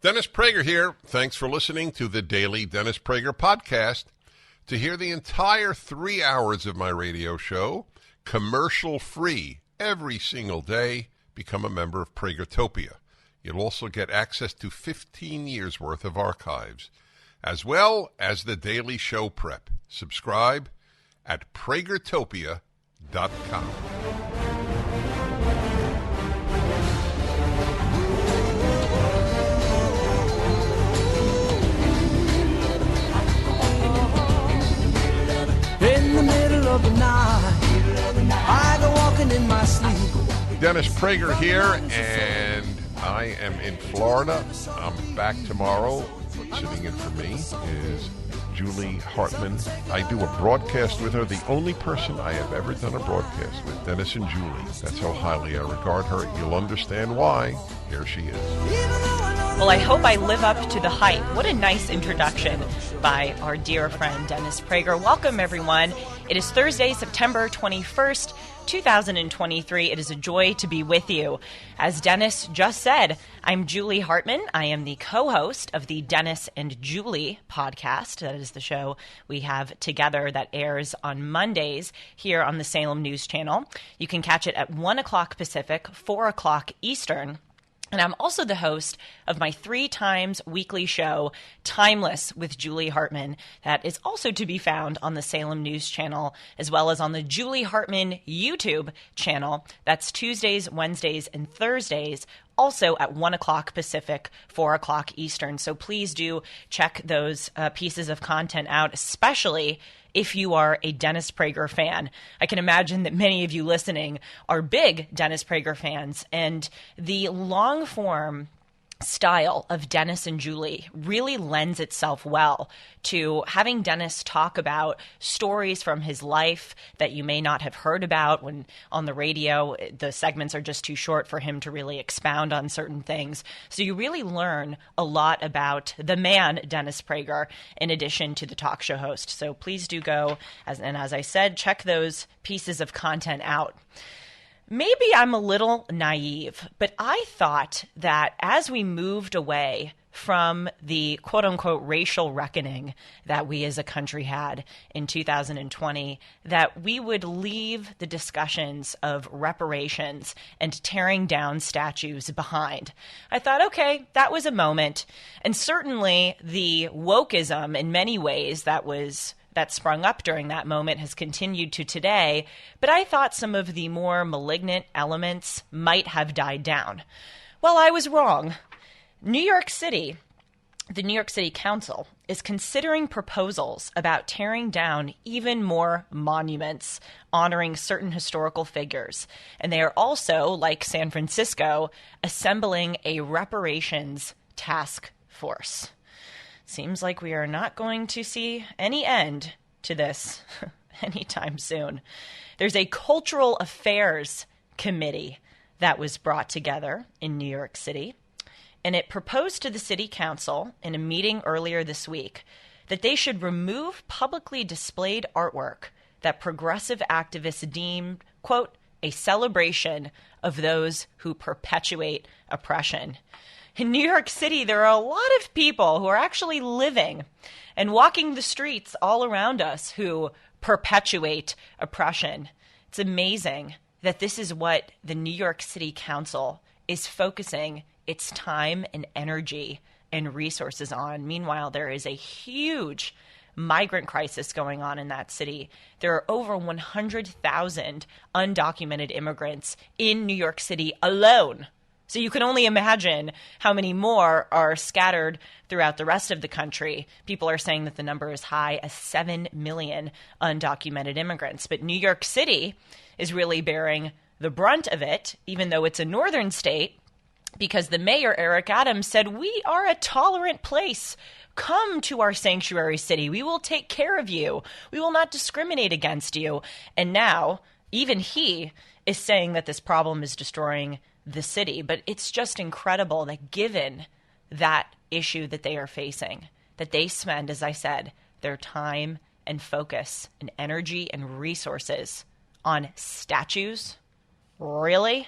Dennis Prager here. Thanks for listening to the Daily Dennis Prager Podcast. To hear the entire 3 hours of my radio show, commercial-free, every single day, become a member of Pragertopia. You'll also get access to 15 years' worth of archives, as well as the daily show prep. Subscribe at pragertopia.com. In the middle of the night, I go walking in my sleep. Dennis Prager here, and I am in Florida. I'm back tomorrow. Sitting in for me is Julie Hartman. I do a broadcast with her, the only person I have ever done a broadcast with, Dennis and Julie. That's how highly I regard her. You'll understand why. Here she is. Well, I hope I live up to the hype. What a nice introduction by our dear friend, Dennis Prager. Welcome, everyone. It is Thursday, September 21st, 2023. It is a joy to be with you. As Dennis just said, I'm Julie Hartman. I am the co-host of the Dennis and Julie podcast. That is the show we have together that airs on Mondays here on the Salem News Channel. You can catch it at 1 o'clock Pacific, 4 o'clock Eastern. And I'm also the host of my 3 times weekly show, Timeless with Julie Hartman, that is also to be found on the Salem News Channel, as well as on the Julie Hartman YouTube channel. That's Tuesdays, Wednesdays, and Thursdays, also at 1 o'clock Pacific, 4 o'clock Eastern. So please do check those pieces of content out, especially if you are a Dennis Prager fan. I can imagine that many of you listening are big Dennis Prager fans, and the long-form style of Dennis and Julie really lends itself well to having Dennis talk about stories from his life that you may not have heard about when on the radio. The segments are just too short for him to really expound on certain things. So you really learn a lot about the man, Dennis Prager, in addition to the talk show host. So please do go, as I said, check those pieces of content out. Maybe I'm a little naive, but I thought that as we moved away from the quote-unquote racial reckoning that we as a country had in 2020, that we would leave the discussions of reparations and tearing down statues behind. I thought, okay, that was a moment. And certainly the wokeism in many ways that sprung up during that moment has continued to today, but I thought some of the more malignant elements might have died down. Well, I was wrong. New York City, the New York City Council, is considering proposals about tearing down even more monuments honoring certain historical figures. And they are also, like San Francisco, assembling a reparations task force. Seems like we are not going to see any end to this anytime soon. There's a cultural affairs committee that was brought together in New York City, and it proposed to the city council in a meeting earlier this week that they should remove publicly displayed artwork that progressive activists deemed, quote, a celebration of those who perpetuate oppression. In New York City, there are a lot of people who are actually living and walking the streets all around us who perpetuate oppression. It's amazing that this is what the New York City Council is focusing its time and energy and resources on. Meanwhile, there is a huge migrant crisis going on in that city. There are over 100,000 undocumented immigrants in New York City alone. So you can only imagine how many more are scattered throughout the rest of the country. People are saying that the number is high as 7 million undocumented immigrants. But New York City is really bearing the brunt of it, even though it's a northern state, because the mayor, Eric Adams, said, "We are a tolerant place. Come to our sanctuary city. We will take care of you. We will not discriminate against you." And now, even he is saying that this problem is destroying the city. But it's just incredible that given that issue that they are facing, that they spend, as I said, their time and focus and energy and resources on statues. Really?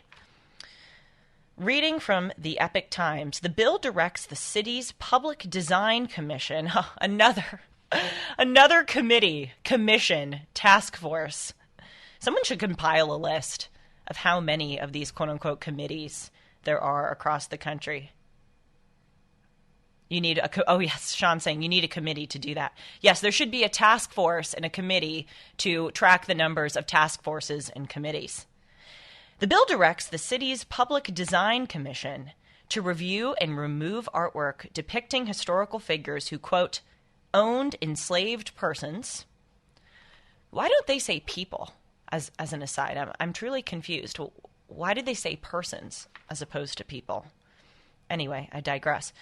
Reading from the Epic Times, the bill directs the city's Public Design Commission, another commission, task force. Someone should compile a list of how many of these quote-unquote committees there are across the country. You need yes, Sean's saying you need a committee to do that. Yes, there should be a task force and a committee to track the numbers of task forces and committees. The bill directs the city's Public Design Commission to review and remove artwork depicting historical figures who, quote, owned enslaved persons. Why don't they say people, as an aside? I'm truly confused. Why did they say persons as opposed to people? Anyway, I digress.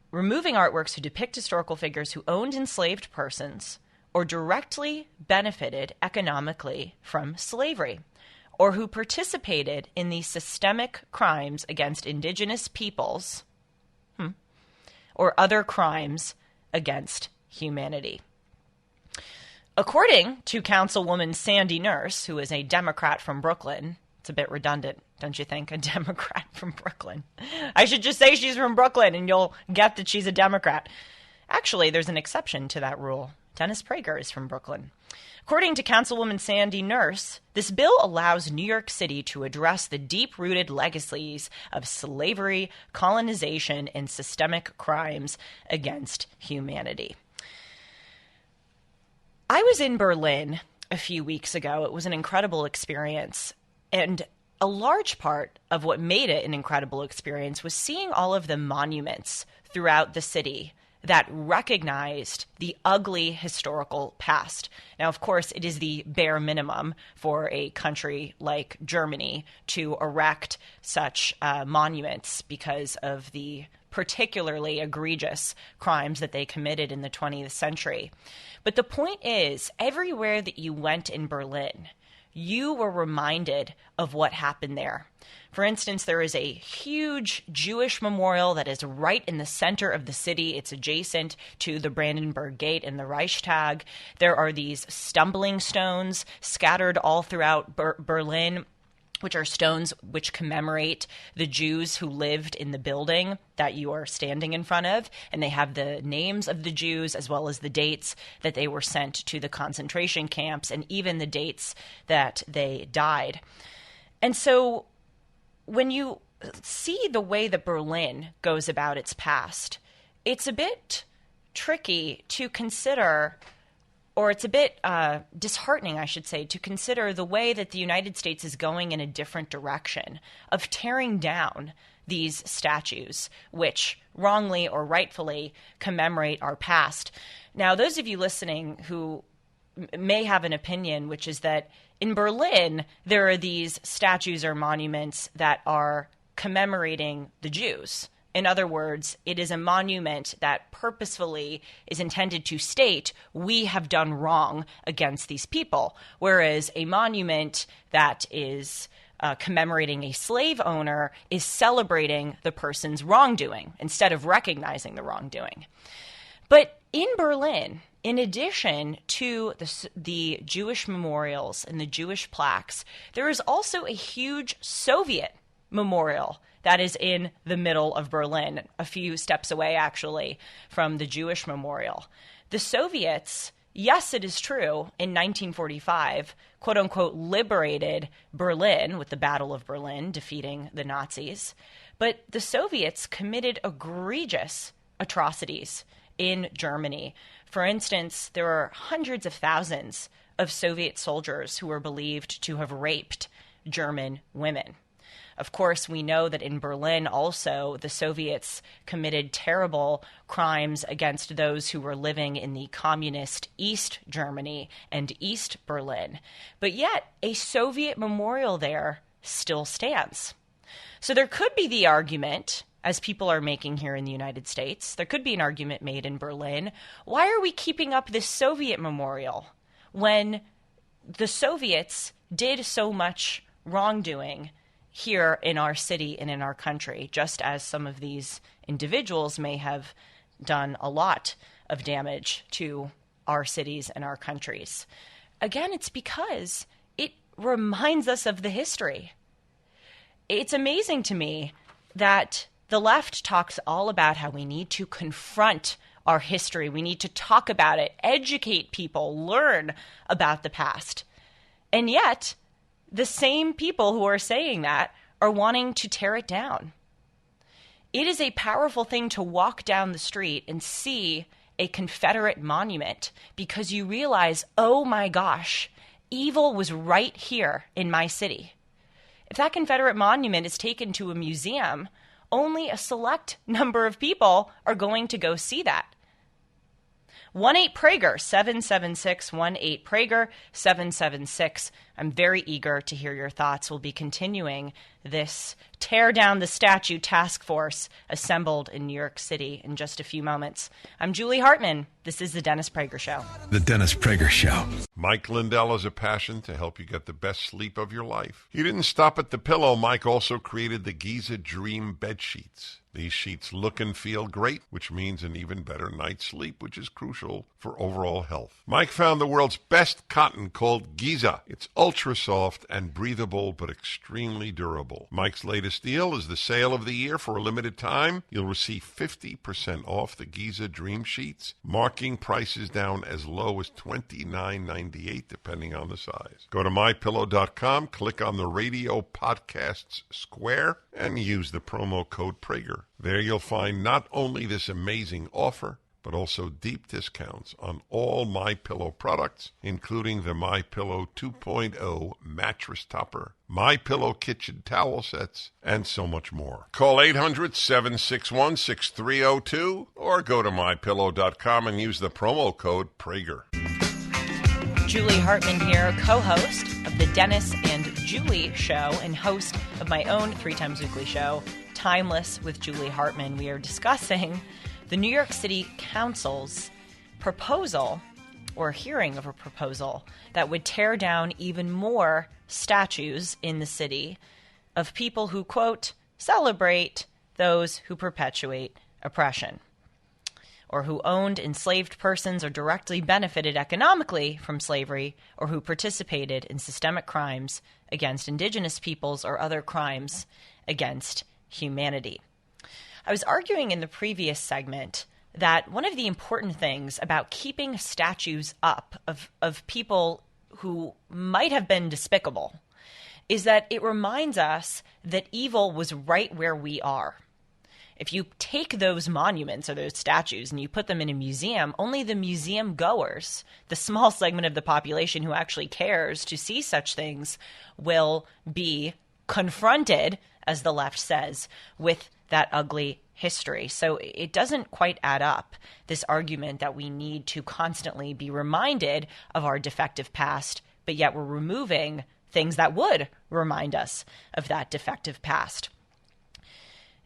Removing artworks who depict historical figures who owned enslaved persons or directly benefited economically from slavery, or who participated in the systemic crimes against indigenous peoples, or other crimes against humanity. According to Councilwoman Sandy Nurse, who is a Democrat from Brooklyn, it's a bit redundant, don't you think? A Democrat from Brooklyn. I should just say she's from Brooklyn and you'll get that she's a Democrat. Actually, there's an exception to that rule. Dennis Prager is from Brooklyn. According to Councilwoman Sandy Nurse, this bill allows New York City to address the deep-rooted legacies of slavery, colonization, and systemic crimes against humanity. I was in Berlin a few weeks ago. It was an incredible experience. And a large part of what made it an incredible experience was seeing all of the monuments throughout the city that recognized the ugly historical past. Now, of course, it is the bare minimum for a country like Germany to erect such monuments because of the particularly egregious crimes that they committed in the 20th century. But the point is, everywhere that you went in Berlin, you were reminded of what happened there. For instance, there is a huge Jewish memorial that is right in the center of the city. It's adjacent to the Brandenburg Gate and the Reichstag. There are these stumbling stones scattered all throughout Berlin, which are stones which commemorate the Jews who lived in the building that you are standing in front of. And they have the names of the Jews as well as the dates that they were sent to the concentration camps and even the dates that they died. And so when you see the way that Berlin goes about its past, it's a bit tricky to consider, or it's a bit disheartening, I should say, to consider the way that the United States is going in a different direction of tearing down these statues, which wrongly or rightfully commemorate our past. Now, those of you listening who may have an opinion, which is that in Berlin, there are these statues or monuments that are commemorating the Jews. In other words, it is a monument that purposefully is intended to state we have done wrong against these people, whereas a monument that is commemorating a slave owner is celebrating the person's wrongdoing instead of recognizing the wrongdoing. But in Berlin, in addition to the Jewish memorials and the Jewish plaques, there is also a huge Soviet memorial that is in the middle of Berlin, a few steps away, actually, from the Jewish memorial. The Soviets, yes, it is true, in 1945, quote-unquote, liberated Berlin with the Battle of Berlin, defeating the Nazis. But the Soviets committed egregious atrocities in Germany. For instance, there are hundreds of thousands of Soviet soldiers who were believed to have raped German women. Of course, we know that in Berlin also, the Soviets committed terrible crimes against those who were living in the communist East Germany and East Berlin. But yet, a Soviet memorial there still stands. So there could be the argument, as people are making here in the United States, there could be an argument made in Berlin, why are we keeping up this Soviet memorial when the Soviets did so much wrongdoing here in our city and in our country, just as some of these individuals may have done a lot of damage to our cities and our countries? Again, it's because it reminds us of the history. it's amazing to me that the left talks all about how we need to confront our history. We need to talk about it, educate people, learn about the past. And yet, the same people who are saying that are wanting to tear it down. It is a powerful thing to walk down the street and see a Confederate monument because you realize, oh my gosh, evil was right here in my city. If that Confederate monument is taken to a museum, only a select number of people are going to go see that. 1-8-PRAGER, 776 1-8-PRAGER, 776. I'm very eager to hear your thoughts. We'll be continuing this Tear Down the Statue task force assembled in New York City in just a few moments. I'm Julie Hartman. This is The Dennis Prager Show. The Dennis Prager Show. Mike Lindell has a passion to help you get the best sleep of your life. He didn't stop at the pillow. Mike also created the Giza Dream bed sheets. These sheets look and feel great, which means an even better night's sleep, which is crucial for overall health. Mike found the world's best cotton called Giza. It's ultra soft and breathable, but extremely durable. Mike's latest deal is the sale of the year. For a limited time, you'll receive 50% off the Giza Dream sheets, marking prices down as low as $29.98, depending on the size. Go to mypillow.com, click on the radio podcasts square, and use the promo code Prager. There you'll find not only this amazing offer, but also deep discounts on all MyPillow products, including the MyPillow 2.0 mattress topper, MyPillow kitchen towel sets, and so much more. Call 800-761-6302 or go to mypillow.com and use the promo code Prager. Julie Hartman here, co-host of the Dennis and Julie Show and host of my own 3 times weekly show, Timeless with Julie Hartman. We are discussing the New York City Council's proposal, or hearing of a proposal, that would tear down even more statues in the city of people who, quote, celebrate those who perpetuate oppression, or who owned enslaved persons or directly benefited economically from slavery, or who participated in systemic crimes against indigenous peoples or other crimes against humanity. I was arguing in the previous segment that one of the important things about keeping statues up of people who might have been despicable is that it reminds us that evil was right where we are. If you take those monuments or those statues and you put them in a museum, only the museum goers, the small segment of the population who actually cares to see such things, will be confronted, as the left says, with that ugly history. So it doesn't quite add up, this argument that we need to constantly be reminded of our defective past, but yet we're removing things that would remind us of that defective past.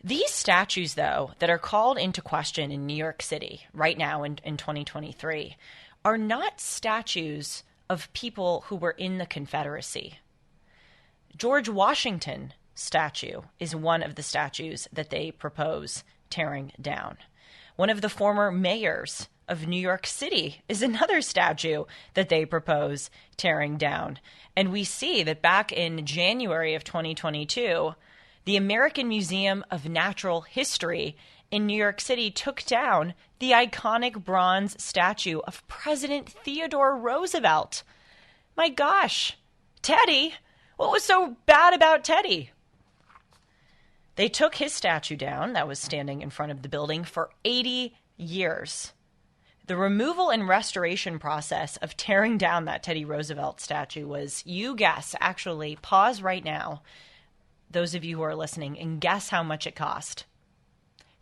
These statues, though, that are called into question in New York City right now in 2023 are not statues of people who were in the Confederacy. George Washington statue is one of the statues that they propose tearing down. One of the former mayors of New York City is another statue that they propose tearing down. And we see that back in January of 2022, the American Museum of Natural History in New York City took down the iconic bronze statue of President Theodore Roosevelt. My gosh, Teddy, what was so bad about Teddy? They took his statue down that was standing in front of the building for 80 years. The removal and restoration process of tearing down that Teddy Roosevelt statue was, you guess, actually pause right now, those of you who are listening, and guess how much it cost.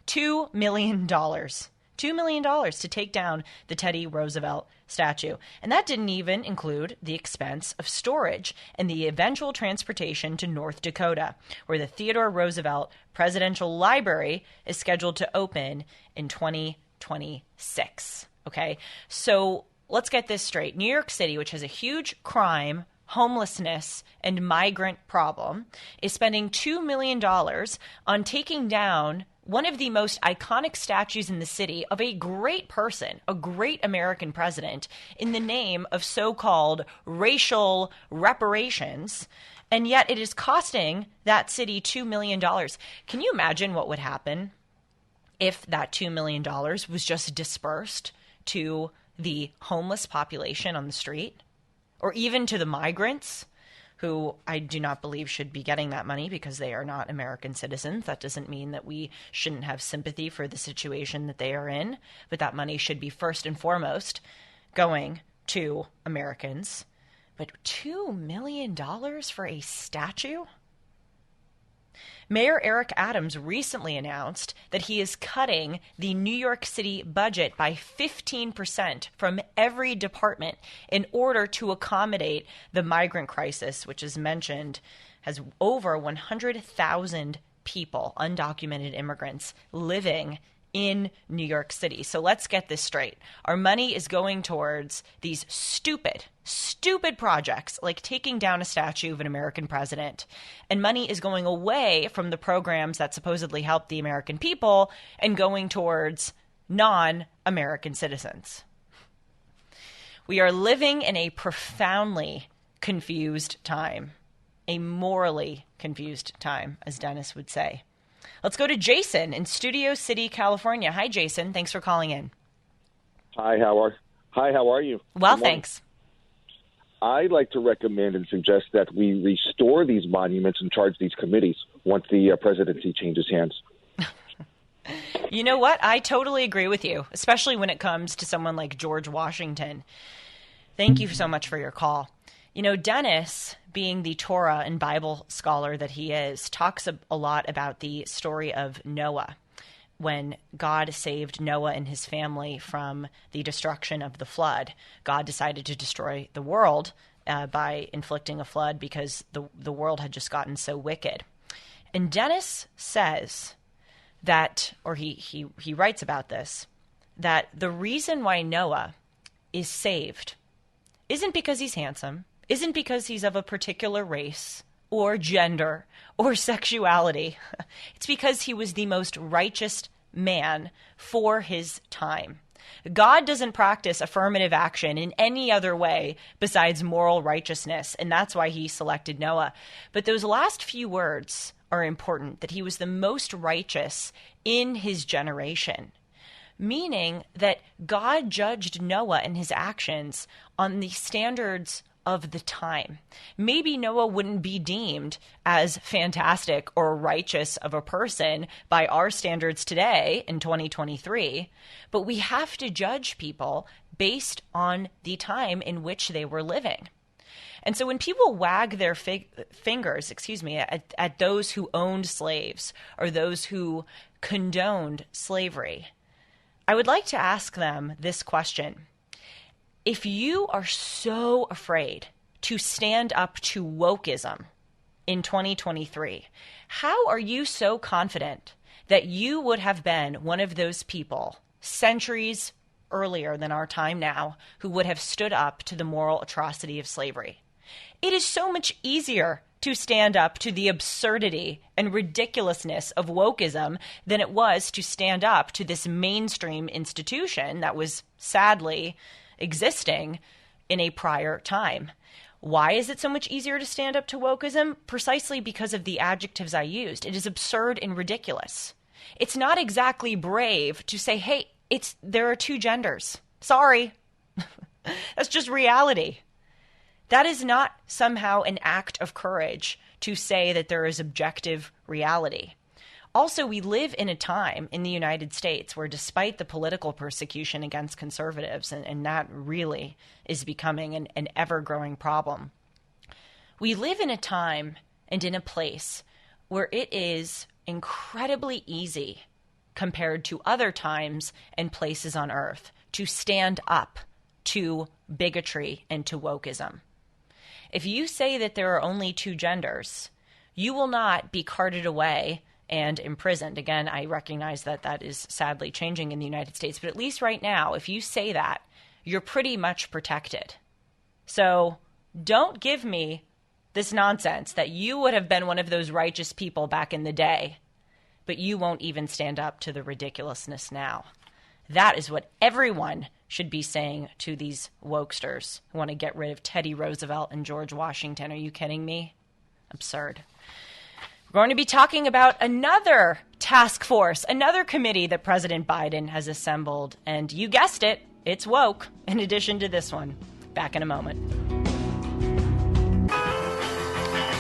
$2 million. $2 million to take down the Teddy Roosevelt statue. And that didn't even include the expense of storage and the eventual transportation to North Dakota, where the Theodore Roosevelt Presidential Library is scheduled to open in 2026. Okay, so let's get this straight. New York City, which has a huge crime, homelessness, and migrant problem, is spending $2 million on taking down one of the most iconic statues in the city of a great person, a great American president, in the name of so-called racial reparations, and yet it is costing that city $2 million. Can you imagine what would happen if that $2 million was just dispersed to the homeless population on the street, or even to the migrants, who I do not believe should be getting that money because they are not American citizens? That doesn't mean that we shouldn't have sympathy for the situation that they are in, but that money should be first and foremost going to Americans. But $2 million for a statue? Mayor Eric Adams recently announced that he is cutting the New York City budget by 15% from every department in order to accommodate the migrant crisis, which is mentioned has over 100,000 people, undocumented immigrants, living in New York City. So let's get this straight. Our money is going towards these stupid projects like taking down a statue of an American president. And money is going away from the programs that supposedly help the American people and going towards non-American citizens. We are living in a profoundly confused time, a morally confused time, as Dennis would say. Let's go to Jason in Studio City, California. Hi, Jason. Thanks for calling in. Hi, how are you? Well, thanks. I'd like to recommend and suggest that we restore these monuments and charge these committees once the presidency changes hands. You know what? I totally agree with you, especially when it comes to someone like George Washington. Thank you so much for your call. You know, Dennis, being the Torah and Bible scholar that he is, talks a lot about the story of Noah, when God saved Noah and his family from the destruction of the flood. God decided to destroy the world by inflicting a flood because the world had just gotten so wicked. And Dennis says that, or he writes about this, that the reason why Noah is saved isn't because he's handsome, isn't because he's of a particular race or gender or sexuality. It's because he was the most righteous man for his time. God doesn't practice affirmative action in any other way besides moral righteousness, and that's why he selected Noah. But those last few words are important, that he was the most righteous in his generation, meaning that God judged Noah and his actions on the standards of the time. Maybe Noah wouldn't be deemed as fantastic or righteous of a person by our standards today in 2023, but we have to judge people based on the time in which they were living. And so when people wag their fingers, at those who owned slaves or those who condoned slavery, I would like to ask them this question. If you are so afraid to stand up to wokeism in 2023, how are you so confident that you would have been one of those people centuries earlier than our time now who would have stood up to the moral atrocity of slavery? It is so much easier to stand up to the absurdity and ridiculousness of wokeism than it was to stand up to this mainstream institution that was sadly existing in a prior time. Why is it so much easier to stand up to wokeism? Precisely because of the adjectives I used. It is absurd and ridiculous. It's not exactly brave to say, hey, there are two genders. Sorry. That's just reality. That is not somehow an act of courage to say that there is objective reality. Also, we live in a time in the United States where, despite the political persecution against conservatives, and that really is becoming an ever-growing problem, we live in a time and in a place where it is incredibly easy, compared to other times and places on earth, to stand up to bigotry and to wokeism. If you say that there are only two genders, you will not be carted away and imprisoned. Again, I recognize that that is sadly changing in the United States, but at least right now, if you say that, you're pretty much protected. So don't give me this nonsense that you would have been one of those righteous people back in the day, but you won't even stand up to the ridiculousness now. That is what everyone should be saying to these wokesters who want to get rid of Teddy Roosevelt and George Washington. Are you kidding me? Absurd. We're going to be talking about another task force, another committee that President Biden has assembled. And you guessed it, it's woke, in addition to this one. Back in a moment.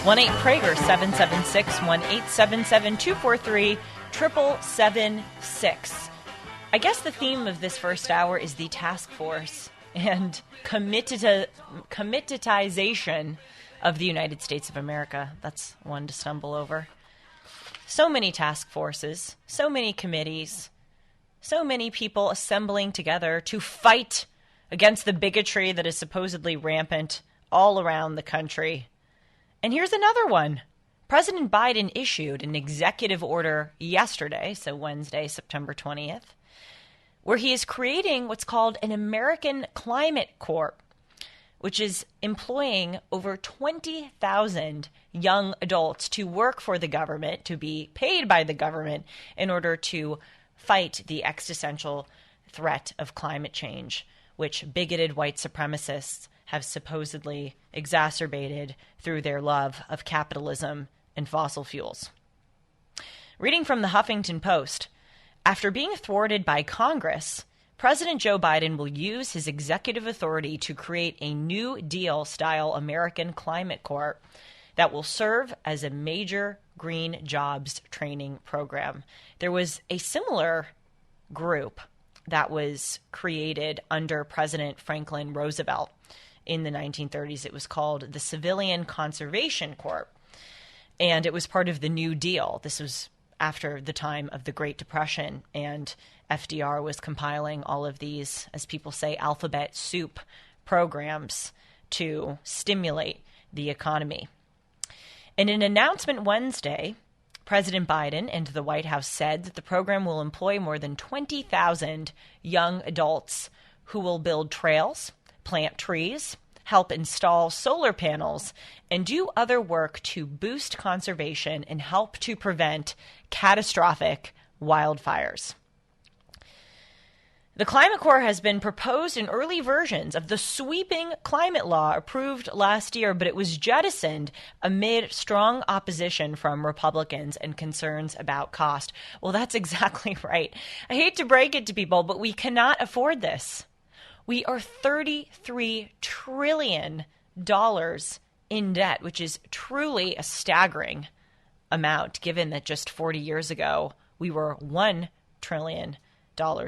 1-8-PRAGER, 776-1877-243-7776. I guess the theme of this first hour is the task force and committedization of the United States of America. That's one to stumble over. So many task forces, so many committees, so many people assembling together to fight against the bigotry that is supposedly rampant all around the country. And here's another one. President Biden issued an executive order yesterday, so Wednesday, September 20th, where he is creating what's called an American Climate Corps, which is employing over 20,000 young adults to work for the government, to be paid by the government in order to fight the existential threat of climate change, which bigoted white supremacists have supposedly exacerbated through their love of capitalism and fossil fuels. Reading from the Huffington Post, after being thwarted by Congress, President Joe Biden will use his executive authority to create a New Deal-style American Climate Corps that will serve as a major green jobs training program. There was a similar group that was created under President Franklin Roosevelt in the 1930s. It was called the Civilian Conservation Corps, and it was part of the New Deal. This was after the time of the Great Depression, and FDR was compiling all of these, as people say, alphabet soup programs to stimulate the economy. In an announcement Wednesday, President Biden and the White House said that the program will employ more than 20,000 young adults who will build trails, plant trees, help install solar panels, and do other work to boost conservation and help to prevent catastrophic wildfires. The Climate Corps has been proposed in early versions of the sweeping climate law approved last year, but it was jettisoned amid strong opposition from Republicans and concerns about cost. Well, that's exactly right. I hate to break it to people, but we cannot afford this. We are $33 trillion in debt, which is truly a staggering amount, given that just 40 years ago, we were $1 trillion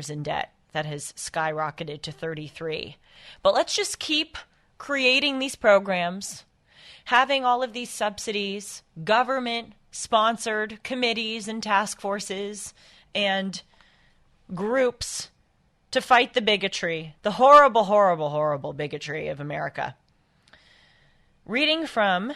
in debt. That has skyrocketed to 33. But let's just keep creating these programs, having all of these subsidies, government-sponsored committees and task forces and groups to fight the bigotry, the horrible, horrible, horrible bigotry of America. Reading from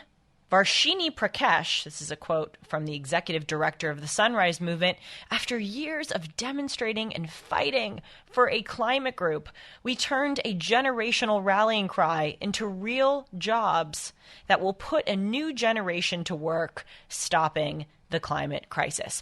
Varshini Prakash, this is a quote from the executive director of the Sunrise Movement, after years of demonstrating and fighting for a climate group, we turned a generational rallying cry into real jobs that will put a new generation to work stopping the climate crisis.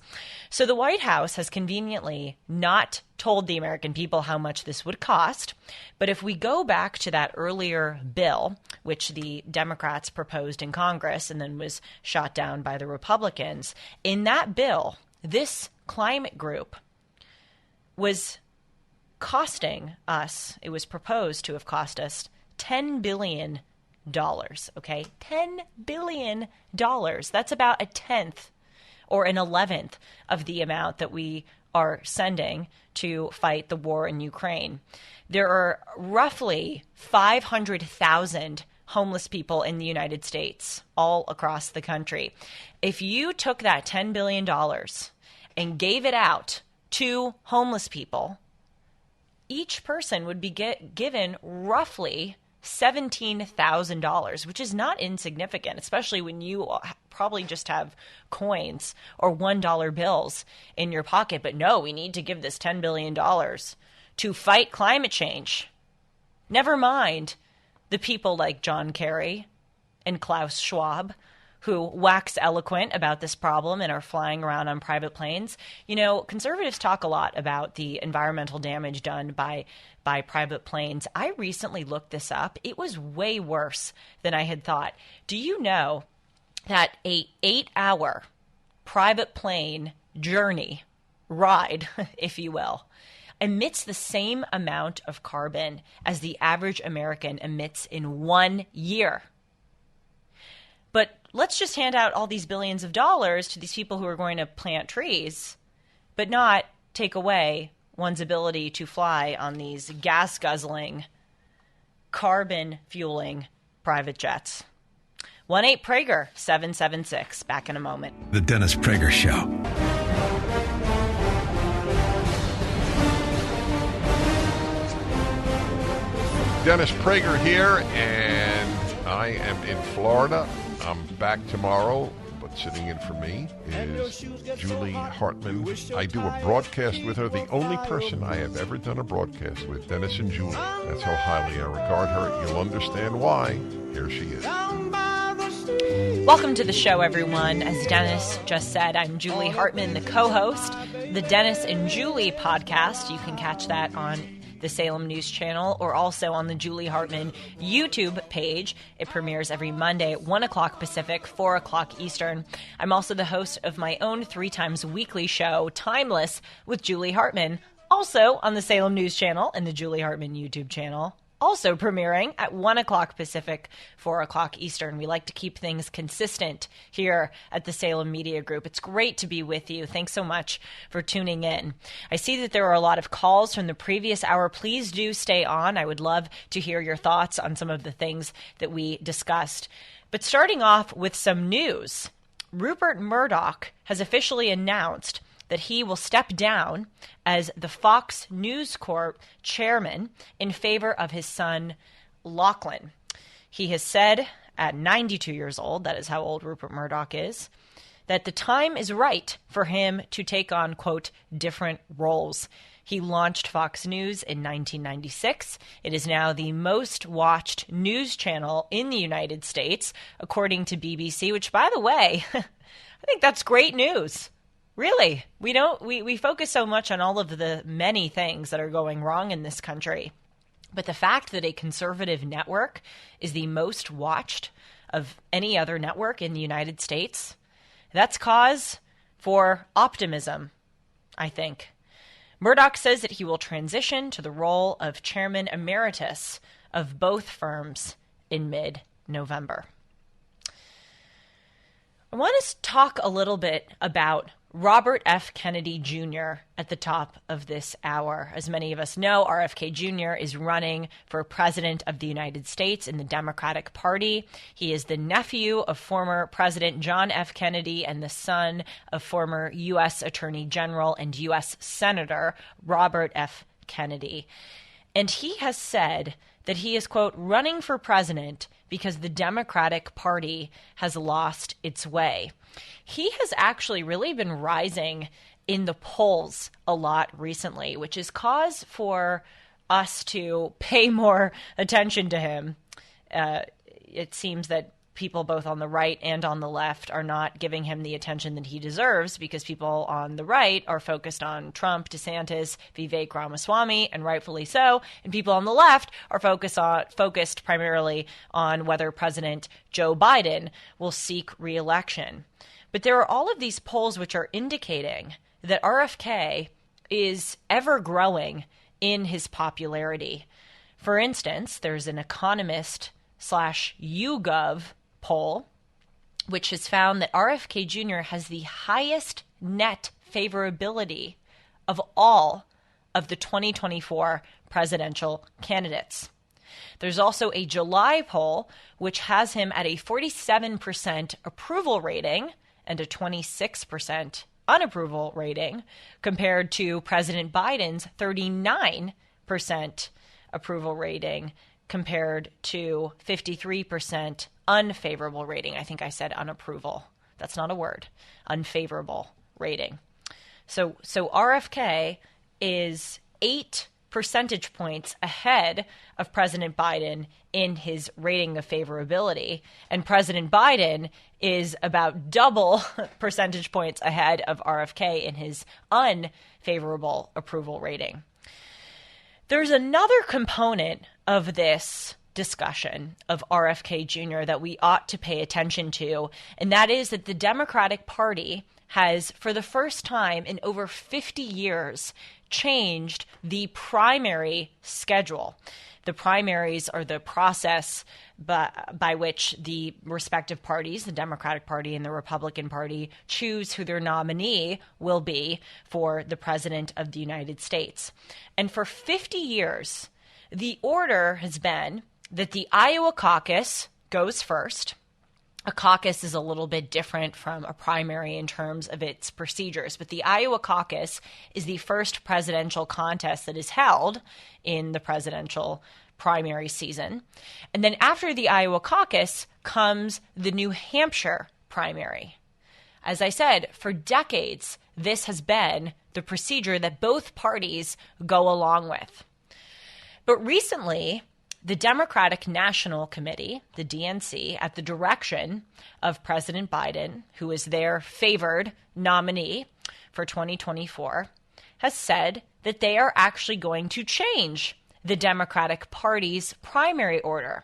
So the White House has conveniently not told the American people how much this would cost. But if we go back to that earlier bill, which the Democrats proposed in Congress and then was shot down by the Republicans, in that bill, this climate group was costing us, it was proposed to have cost us $10 billion. Okay? $10 billion. That's about a tenth or an 11th of the amount that we are sending to fight the war in Ukraine. There are roughly 500,000 homeless people in the United States, all across the country. If you took that $10 billion and gave it out to homeless people, each person would be given roughly $17,000, which is not insignificant, especially when you probably just have coins or $1 bills in your pocket. But no, we need to give this $10 billion to fight climate change. Never mind the people like John Kerry and Klaus Schwab who wax eloquent about this problem and are flying around on private planes. You know, conservatives talk a lot about the environmental damage done by private planes. I recently looked this up. It was way worse than I had thought. Do you know that a 8-hour private plane journey, ride, if you will, emits the same amount of carbon as the average American emits in 1 year? But let's just hand out all these billions of dollars to these people who are going to plant trees, but not take away one's ability to fly on these gas-guzzling, carbon-fueling private jets. 1-8-PRAGER 776. Back in a moment. The Dennis Prager Show. Dennis Prager here, and I am in Florida. I'm back tomorrow, but sitting in for me is Julie Hartman. I do a broadcast with her, the only person I have ever done a broadcast with, Dennis and Julie. That's how highly I regard her. You'll understand why. Here she is. Welcome to the show, everyone. As Dennis just said, I'm Julie Hartman, the co-host, the Dennis and Julie podcast. You can catch that on the Salem News Channel or also on the Julie Hartman YouTube page. It premieres every Monday at 1 o'clock Pacific, 4 o'clock Eastern. I'm also the host of my own 3 times weekly show, Timeless with Julie Hartman, also on the Salem News Channel and the Julie Hartman YouTube channel. Also premiering at 1 o'clock Pacific, 4 o'clock Eastern. We like to keep things consistent here at the Salem Media Group. It's great to be with you. Thanks so much for tuning in. I see that there are a lot of calls from the previous hour. Please do stay on. I would love to hear your thoughts on some of the things that we discussed. But starting off with some news, Rupert Murdoch has officially announced that he will step down as the Fox News Corp chairman in favor of his son, Lachlan. He has said at 92 years old, that is how old Rupert Murdoch is, that the time is right for him to take on, quote, different roles. He launched Fox News in 1996. It is now the most watched news channel in the United States, according to BBC, which, by the way, I think that's great news. Really, we focus so much on all of the many things that are going wrong in this country. But the fact that a conservative network is the most watched of any other network in the United States, that's cause for optimism, I think. Murdoch says that he will transition to the role of chairman emeritus of both firms in mid-November. I want to talk a little bit about Robert F. Kennedy Jr. at the top of this hour. As many of us know, RFK Jr. is running for President of the United States in the Democratic Party. He is the nephew of former President John F. Kennedy and the son of former U.S. Attorney General and U.S. Senator Robert F. Kennedy. And he has said that he is, quote, running for president because the Democratic Party has lost its way. He has actually really been rising in the polls a lot recently, which is cause for us to pay more attention to him. It seems that people both on the right and on the left are not giving him the attention that he deserves because people on the right are focused on Trump, DeSantis, Vivek Ramaswamy, and rightfully so, and people on the left are focused primarily on whether President Joe Biden will seek re-election. But there are all of these polls which are indicating that RFK is ever growing in his popularity. For instance, there's an Economist/YouGov poll, which has found that RFK Jr. has the highest net favorability of all of the 2024 presidential candidates. There's also a July poll, which has him at a 47% approval rating and a 26% unapproval rating, compared to President Biden's 39% approval rating, compared to 53% unfavorable rating. I think I said unapproval. That's not a word. Unfavorable rating. So RFK is 8 percentage points ahead of President Biden in his rating of favorability. And President Biden is about double percentage points ahead of RFK in his unfavorable approval rating. There's another component of this discussion of RFK Jr. that we ought to pay attention to, and that is that the Democratic Party has, for the first time in over 50 years, changed the primary schedule. The primaries are the process by which the respective parties, the Democratic Party and the Republican Party, choose who their nominee will be for the President of the United States. And for 50 years, the order has been that the Iowa caucus goes first. A caucus is a little bit different from a primary in terms of its procedures, but the Iowa caucus is the first presidential contest that is held in the presidential primary season. And then after the Iowa caucus comes the New Hampshire primary. As I said, for decades, this has been the procedure that both parties go along with. But recently, the Democratic National Committee, the DNC, at the direction of President Biden, who is their favored nominee for 2024, has said that they are actually going to change the Democratic Party's primary order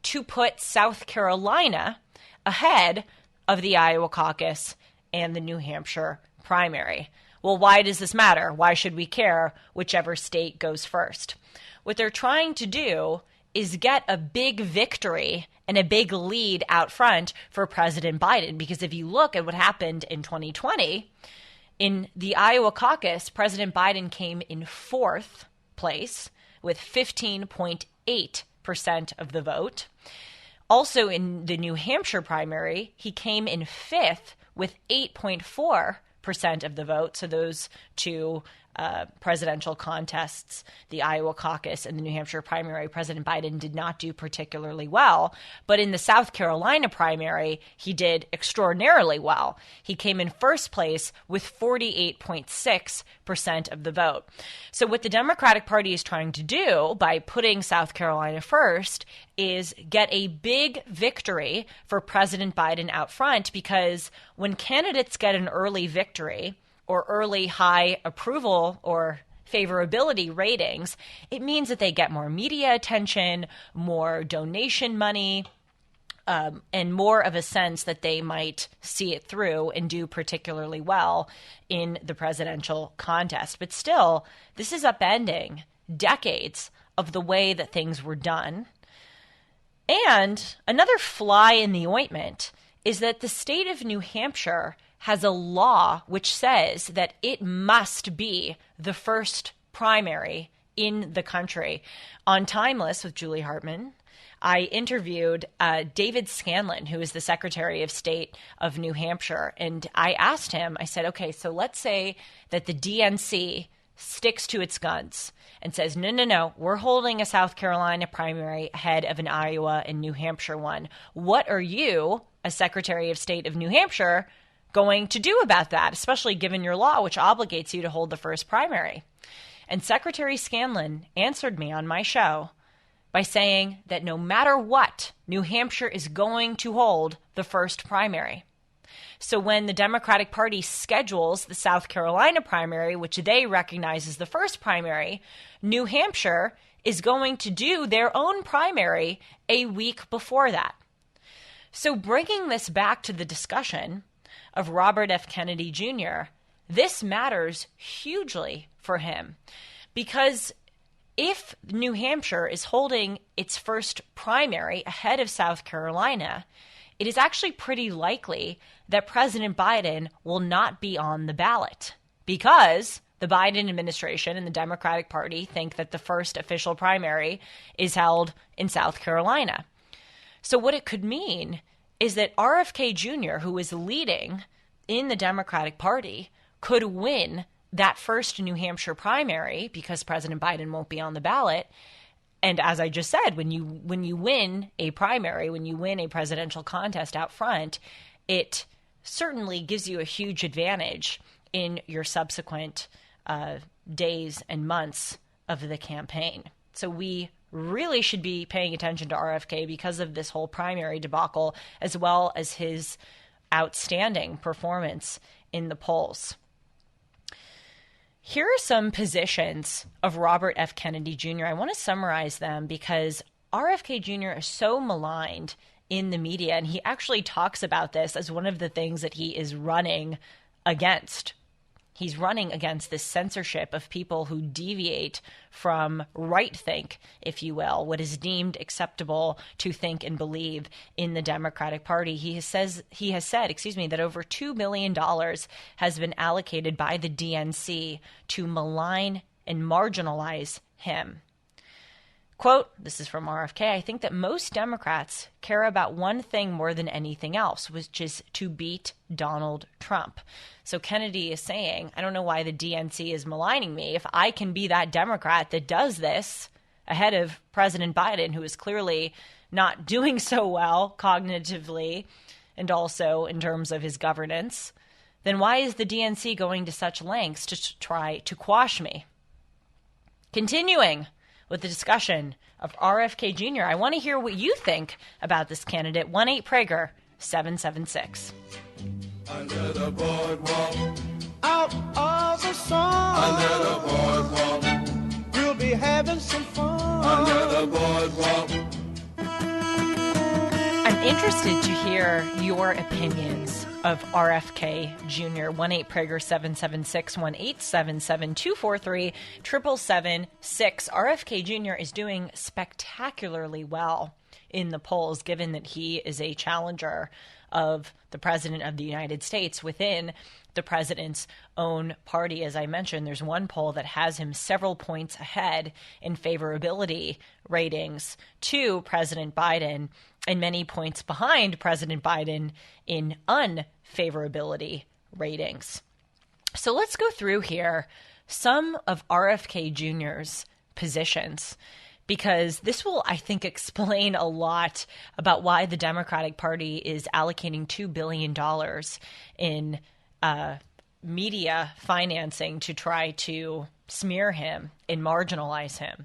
to put South Carolina ahead of the Iowa caucus and the New Hampshire primary. Well, why does this matter? Why should we care whichever state goes first? What they're trying to do is get a big victory and a big lead out front for President Biden. Because if you look at what happened in 2020, in the Iowa caucus, President Biden came in fourth place with 15.8% of the vote. Also in the New Hampshire primary, he came in fifth with 8.4% of the vote. So those two presidential contests, the Iowa caucus and the New Hampshire primary, President Biden did not do particularly well. But in the South Carolina primary, he did extraordinarily well. He came in first place with 48.6% of the vote. So what the Democratic Party is trying to do by putting South Carolina first is get a big victory for President Biden out front, because when candidates get an early victory or early high approval or favorability ratings, it means that they get more media attention, more donation money, and more of a sense that they might see it through and do particularly well in the presidential contest. But still, this is upending decades of the way that things were done. And another fly in the ointment is that the state of New Hampshire has a law which says that it must be the first primary in the country. On Timeless with Julie Hartman, I interviewed David Scanlon, who is the Secretary of State of New Hampshire, and I asked him, I said, okay, so let's say that the DNC sticks to its guns and says, no, we're holding a South Carolina primary ahead of an Iowa and New Hampshire one. What are you, as Secretary of State of New Hampshire, going to do about that, especially given your law, which obligates you to hold the first primary? And Secretary Scanlon answered me on my show by saying that no matter what, New Hampshire is going to hold the first primary. So when the Democratic Party schedules the South Carolina primary, which they recognize as the first primary, New Hampshire is going to do their own primary a week before that. So bringing this back to the discussion of Robert F. Kennedy Jr., this matters hugely for him, because if New Hampshire is holding its first primary ahead of South Carolina, it is actually pretty likely that President Biden will not be on the ballot, because the Biden administration and the Democratic Party think that the first official primary is held in South Carolina. So what it could mean is that RFK Jr., who is leading in the Democratic Party, could win that first New Hampshire primary because President Biden won't be on the ballot. And as I just said, when you win a primary, when you win a presidential contest out front, it certainly gives you a huge advantage in your subsequent days and months of the campaign. So we really should be paying attention to RFK because of this whole primary debacle, as well as his outstanding performance in the polls. Here are some positions of Robert F. Kennedy Jr. I want to summarize them because RFK Jr. is so maligned in the media, and he actually talks about this as one of the things that he is running against. He's running against this censorship of people who deviate from right think, if you will, what is deemed acceptable to think and believe in the Democratic Party. He has said, that over $2 million has been allocated by the DNC to malign and marginalize him. Quote, this is from RFK, I think that most Democrats care about one thing more than anything else, which is to beat Donald Trump. So Kennedy is saying, I don't know why the DNC is maligning me. If I can be that Democrat that does this ahead of President Biden, who is clearly not doing so well cognitively and also in terms of his governance, then why is the DNC going to such lengths to try to quash me? Continuing with the discussion of RFK Jr., I want to hear what you think about this candidate. 1-8-PRAGER 776. Under the boardwalk, out of the sun. Under the boardwalk, we'll be having some fun. Under the boardwalk. I'm interested to hear your opinions of RFK Jr. 1-8-PRAGER 776 1-877-243 777-6. RFK Jr. is doing spectacularly well in the polls, given that he is a challenger of the President of the United States within the president's own party. As I mentioned, there's one poll that has him several points ahead in favorability ratings to President Biden and many points behind President Biden in unfavorability ratings. So let's go through here some of RFK Jr.'s positions, because this will, I think, explain a lot about why the Democratic Party is allocating $2 billion in media financing to try to smear him and marginalize him.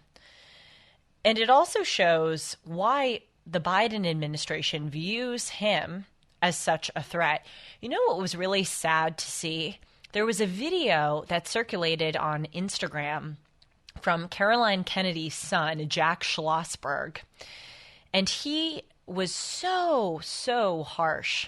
And it also shows why the Biden administration views him as such a threat. You know what was really sad to see? There was a video that circulated on Instagram from Caroline Kennedy's son, Jack Schlossberg. And he was so harsh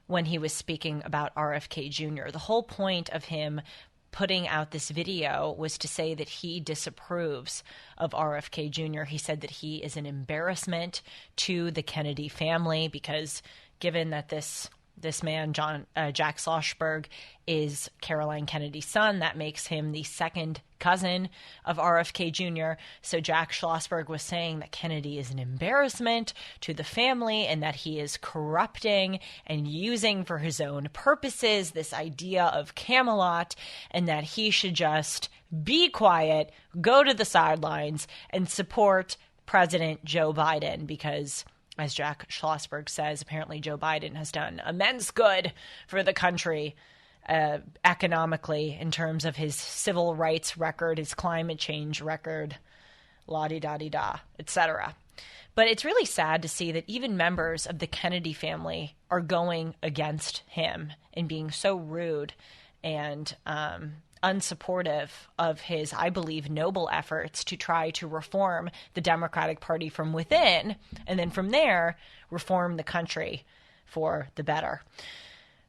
when he was speaking about RFK Jr. The whole point of him putting out this video was to say that he disapproves of RFK Jr. He said that he is an embarrassment to the Kennedy family because given that this man, Jack Schlossberg, is Caroline Kennedy's son, that makes him the second cousin of RFK Jr. So Jack Schlossberg was saying that Kennedy is an embarrassment to the family and that he is corrupting and using for his own purposes this idea of Camelot, and that he should just be quiet, go to the sidelines, and support President Joe Biden because, as Jack Schlossberg says, apparently Joe Biden has done immense good for the country economically in terms of his civil rights record, his climate change record, la-di-da-di-da, etc. But it's really sad to see that even members of the Kennedy family are going against him and being so rude and unsupportive of his, I believe, noble efforts to try to reform the Democratic Party from within, and then from there, reform the country for the better.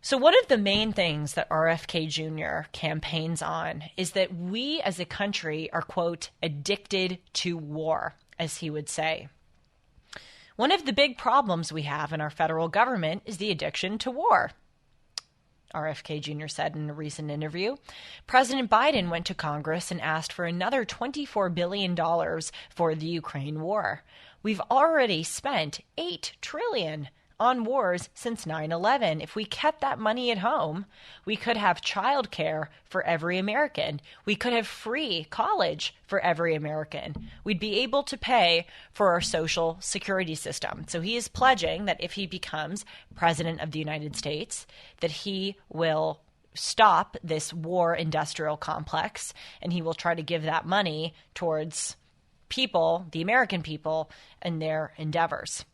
So one of the main things that RFK Jr. campaigns on is that we as a country are, quote, addicted to war, as he would say. One of the big problems we have in our federal government is the addiction to war, RFK Jr. said in a recent interview. President Biden went to Congress and asked for another $24 billion for the Ukraine war. We've already spent $8 trillion on wars since 9/11. If we kept that money at home, we could have child care for every American. We could have free college for every American. We'd be able to pay for our social security system. So he is pledging that if he becomes president of the United States, that he will stop this war industrial complex, and he will try to give that money towards people, the American people, and their endeavors.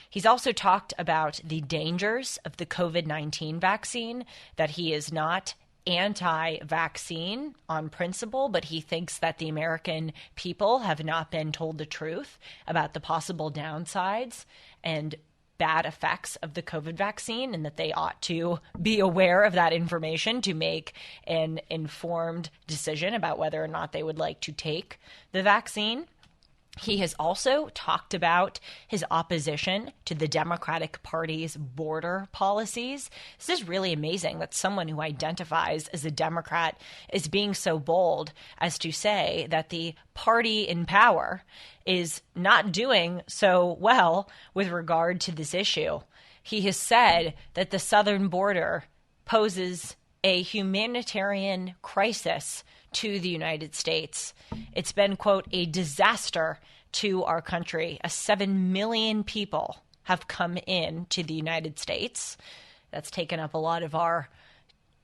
He's also talked about the dangers of the COVID-19 vaccine, that he is not anti-vaccine on principle, but he thinks that the American people have not been told the truth about the possible downsides and bad effects of the COVID vaccine, and that they ought to be aware of that information to make an informed decision about whether or not they would like to take the vaccine. He has also talked about his opposition to the Democratic Party's border policies. This is really amazing that someone who identifies as a Democrat is being so bold as to say that the party in power is not doing so well with regard to this issue. He has said that the southern border poses a humanitarian crisis to the United States. It's been, quote, a disaster to our country. 7 million people have come in to the United States. That's taken up a lot of our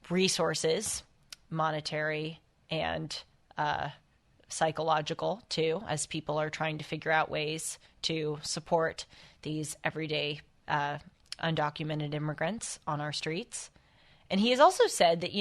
resources, monetary and psychological, too, as people are trying to figure out ways to support these everyday undocumented immigrants on our streets. And he has also said that,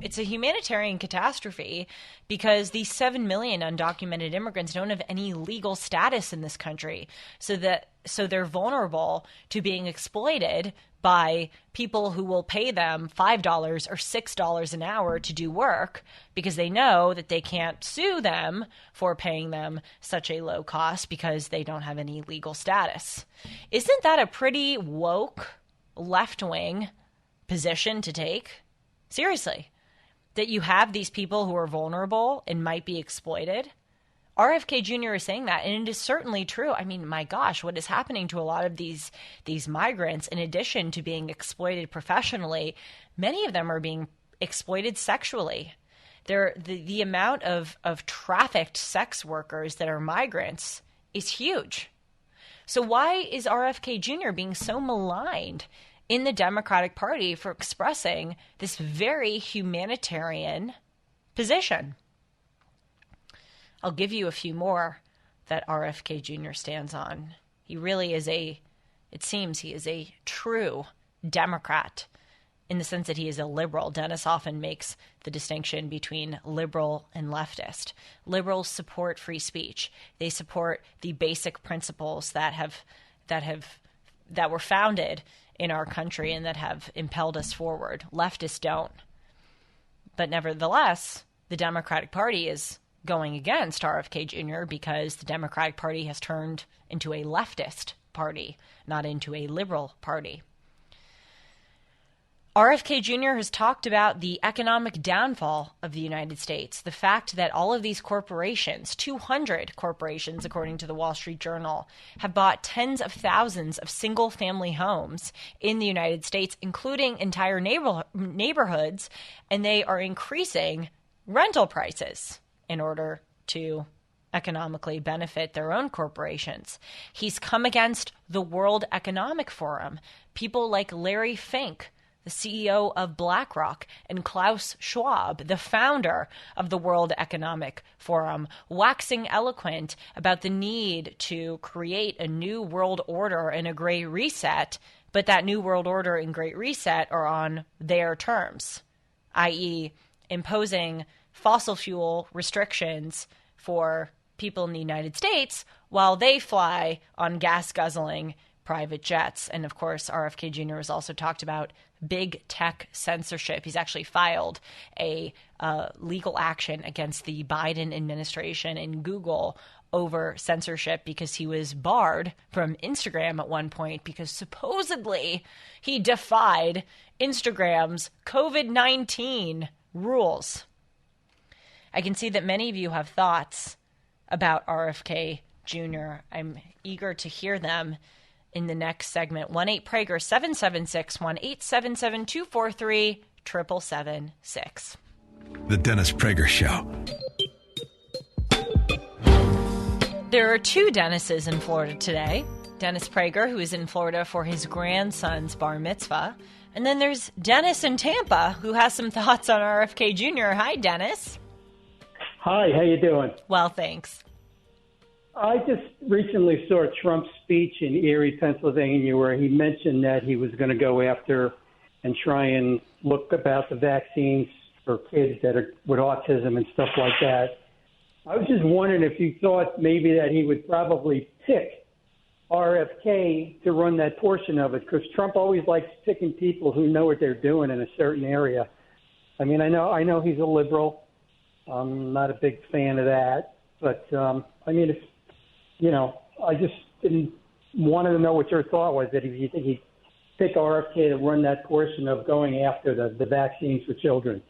it's a humanitarian catastrophe because these 7 million undocumented immigrants don't have any legal status in this country. So they're vulnerable to being exploited by people who will pay them $5 or $6 an hour to do work because they know that they can't sue them for paying them such a low cost because they don't have any legal status. Isn't that a pretty woke left-wing position to take? Seriously, that you have these people who are vulnerable and might be exploited? RFK Jr. is saying that, and it is certainly true. I mean, my gosh, what is happening to a lot of these migrants, in addition to being exploited professionally, many of them are being exploited sexually. The amount of trafficked sex workers that are migrants is huge. So why is RFK Jr. being so maligned in the Democratic Party for expressing this very humanitarian position? I'll give you a few more that RFK Jr. stands on. He really is it seems he is a true Democrat in the sense that he is a liberal. Dennis often makes the distinction between liberal and leftist. Liberals support free speech. They support the basic principles that were founded in our country and that have impelled us forward. Leftists don't. But nevertheless, the Democratic Party is going against RFK Jr. because the Democratic Party has turned into a leftist party, not into a liberal party. RFK Jr. has talked about the economic downfall of the United States, the fact that all of these corporations, 200 corporations, according to the Wall Street Journal, have bought tens of thousands of single-family homes in the United States, including entire neighborhoods, and they are increasing rental prices in order to economically benefit their own corporations. He's come against the World Economic Forum, people like Larry Fink, the CEO of BlackRock, and Klaus Schwab, the founder of the World Economic Forum, waxing eloquent about the need to create a new world order and a great reset, but that new world order and great reset are on their terms, i.e. imposing fossil fuel restrictions for people in the United States while they fly on gas-guzzling private jets. And of course, RFK Jr. has also talked about big tech censorship. He's actually filed a legal action against the Biden administration and Google over censorship because he was barred from Instagram at one point because supposedly he defied Instagram's COVID-19 rules. I can see that many of you have thoughts about RFK Jr. I'm eager to hear them in the next segment. 1-8-PRAGER 776 1-877-243-7776. The Dennis Prager Show. There are two Dennises in Florida today. Dennis Prager, who is in Florida for his grandson's bar mitzvah. And then there's Dennis in Tampa, who has some thoughts on RFK Jr. Hi, Dennis. Hi, how you doing? Well, thanks. I just recently saw Trump's speech in Erie, Pennsylvania, where he mentioned that he was going to go after and try and look about the vaccines for kids that are with autism and stuff like that. I was just wondering if you thought maybe that he would probably pick RFK to run that portion of it, because Trump always likes picking people who know what they're doing in a certain area. I mean, I know he's a liberal. I'm not a big fan of that, but I mean, I just wanted to know what your thought was, that if you think he'd pick RFK to run that portion of going after the vaccines for children.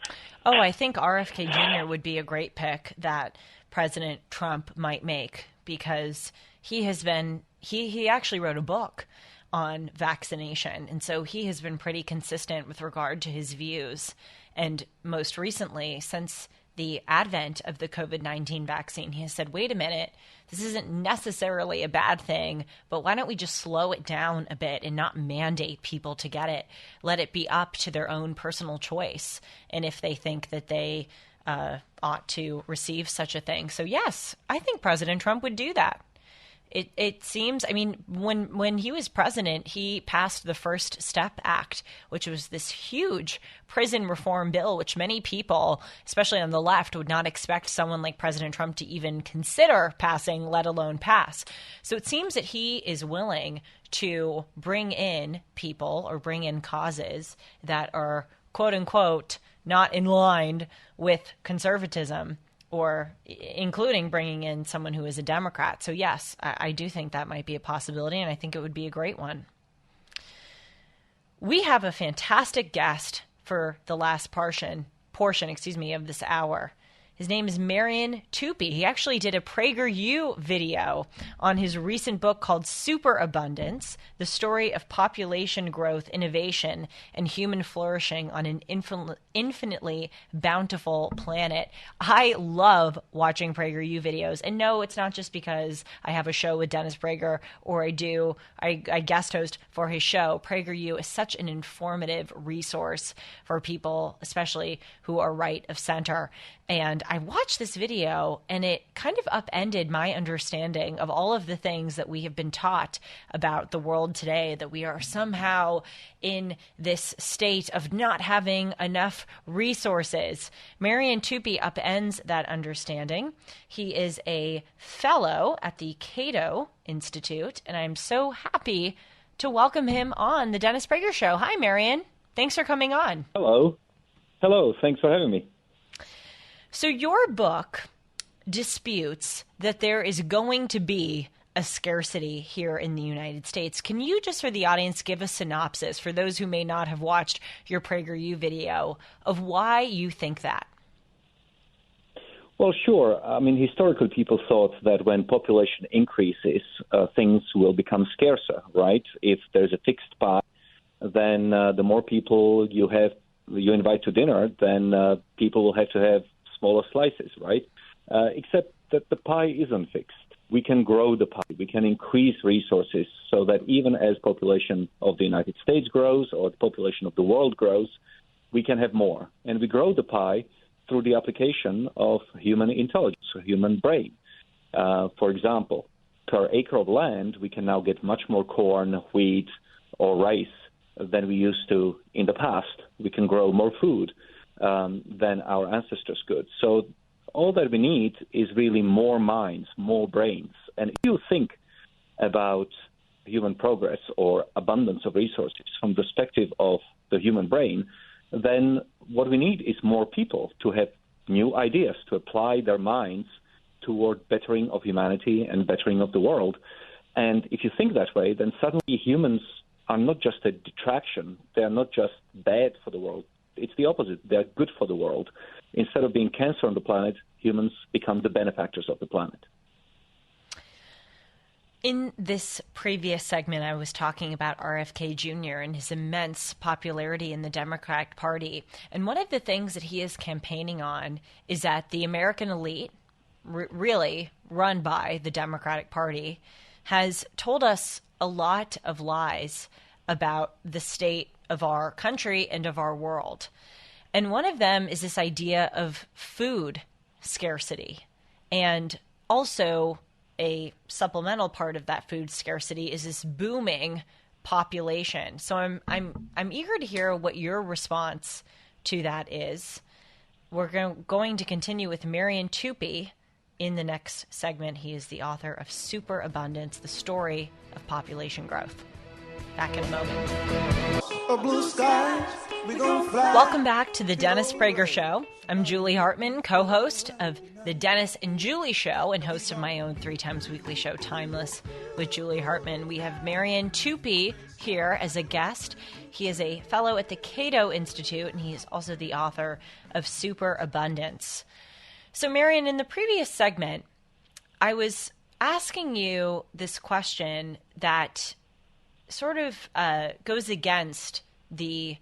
Oh, I think RFK Jr. would be a great pick that President Trump might make, because he has been he actually wrote a book on vaccination, and so he has been pretty consistent with regard to his views. And most recently, since the advent of the COVID-19 vaccine, he has said, wait a minute, this isn't necessarily a bad thing, but why don't we just slow it down a bit and not mandate people to get it? Let it be up to their own personal choice, and if they think that they ought to receive such a thing. So yes, I think President Trump would do that. It seems, I mean, when he was president, he passed the First Step Act, which was this huge prison reform bill, which many people, especially on the left, would not expect someone like President Trump to even consider passing, let alone pass. So it seems that he is willing to bring in people or bring in causes that are, quote unquote, not in line with conservatism, or including bringing in someone who is a Democrat. So yes, I do think that might be a possibility, and I think it would be a great one. We have a fantastic guest for the last portion, of this hour. His name is Marian Tupy. He actually did a PragerU video on his recent book called Superabundance, the story of population growth, innovation, and human flourishing on an infinitely bountiful planet. I love watching PragerU videos. And no, it's not just because I have a show with Dennis Prager or I guest host for his show. PragerU is such an informative resource for people, especially who are right of center. And I watched this video, and it kind of upended my understanding of all of the things that we have been taught about the world today, that we are somehow in this state of not having enough resources. Marian Tupy upends that understanding. He is a fellow at the Cato Institute, and I'm so happy to welcome him on the Dennis Prager Show. Hi, Marian. Thanks for coming on. Hello. Thanks for having me. So your book disputes that there is going to be a scarcity here in the United States. Can you just, for the audience, give a synopsis for those who may not have watched your PragerU video of why you think that? Well, sure. I mean, historically, people thought that when population increases, things will become scarcer, right? If there's a fixed pie, then the more people you invite to dinner, then people will have to have smaller slices, right? Except that the pie isn't fixed. We can grow the pie. We can increase resources so that even as population of the United States grows or the population of the world grows, we can have more. And we grow the pie through the application of human intelligence, or human brain. For example, per acre of land, we can now get much more corn, wheat, or rice than we used to in the past. We can grow more food than our ancestors could. So all that we need is really more minds, more brains. And if you think about human progress or abundance of resources from the perspective of the human brain, then what we need is more people to have new ideas, to apply their minds toward bettering of humanity and bettering of the world. And if you think that way, then suddenly humans are not just a detraction. They are not just bad for the world. It's the opposite. They're good for the world. Instead of being cancer on the planet, humans become the benefactors of the planet. In this previous segment, I was talking about RFK Jr. and his immense popularity in the Democratic Party. And one of the things that he is campaigning on is that the American elite, really run by the Democratic Party, has told us a lot of lies about the state of our country and of our world. And one of them is this idea of food scarcity. And also a supplemental part of that food scarcity is this booming population. So I'm eager to hear what your response to that is. We're going to continue with Marian Tupy in the next segment. He is the author of Superabundance, the story of population growth. Back in a moment. Blue skies, we gonna fly. Welcome back to the Dennis Prager Show. I'm Julie Hartman, co-host of the Dennis and Julie Show and host of my own 3 times weekly show, Timeless with Julie Hartman. We have Marian Tupy here as a guest. He is a fellow at the Cato Institute, and he is also the author of Superabundance. So, Marian, in the previous segment, I was asking you this question that sort of goes against the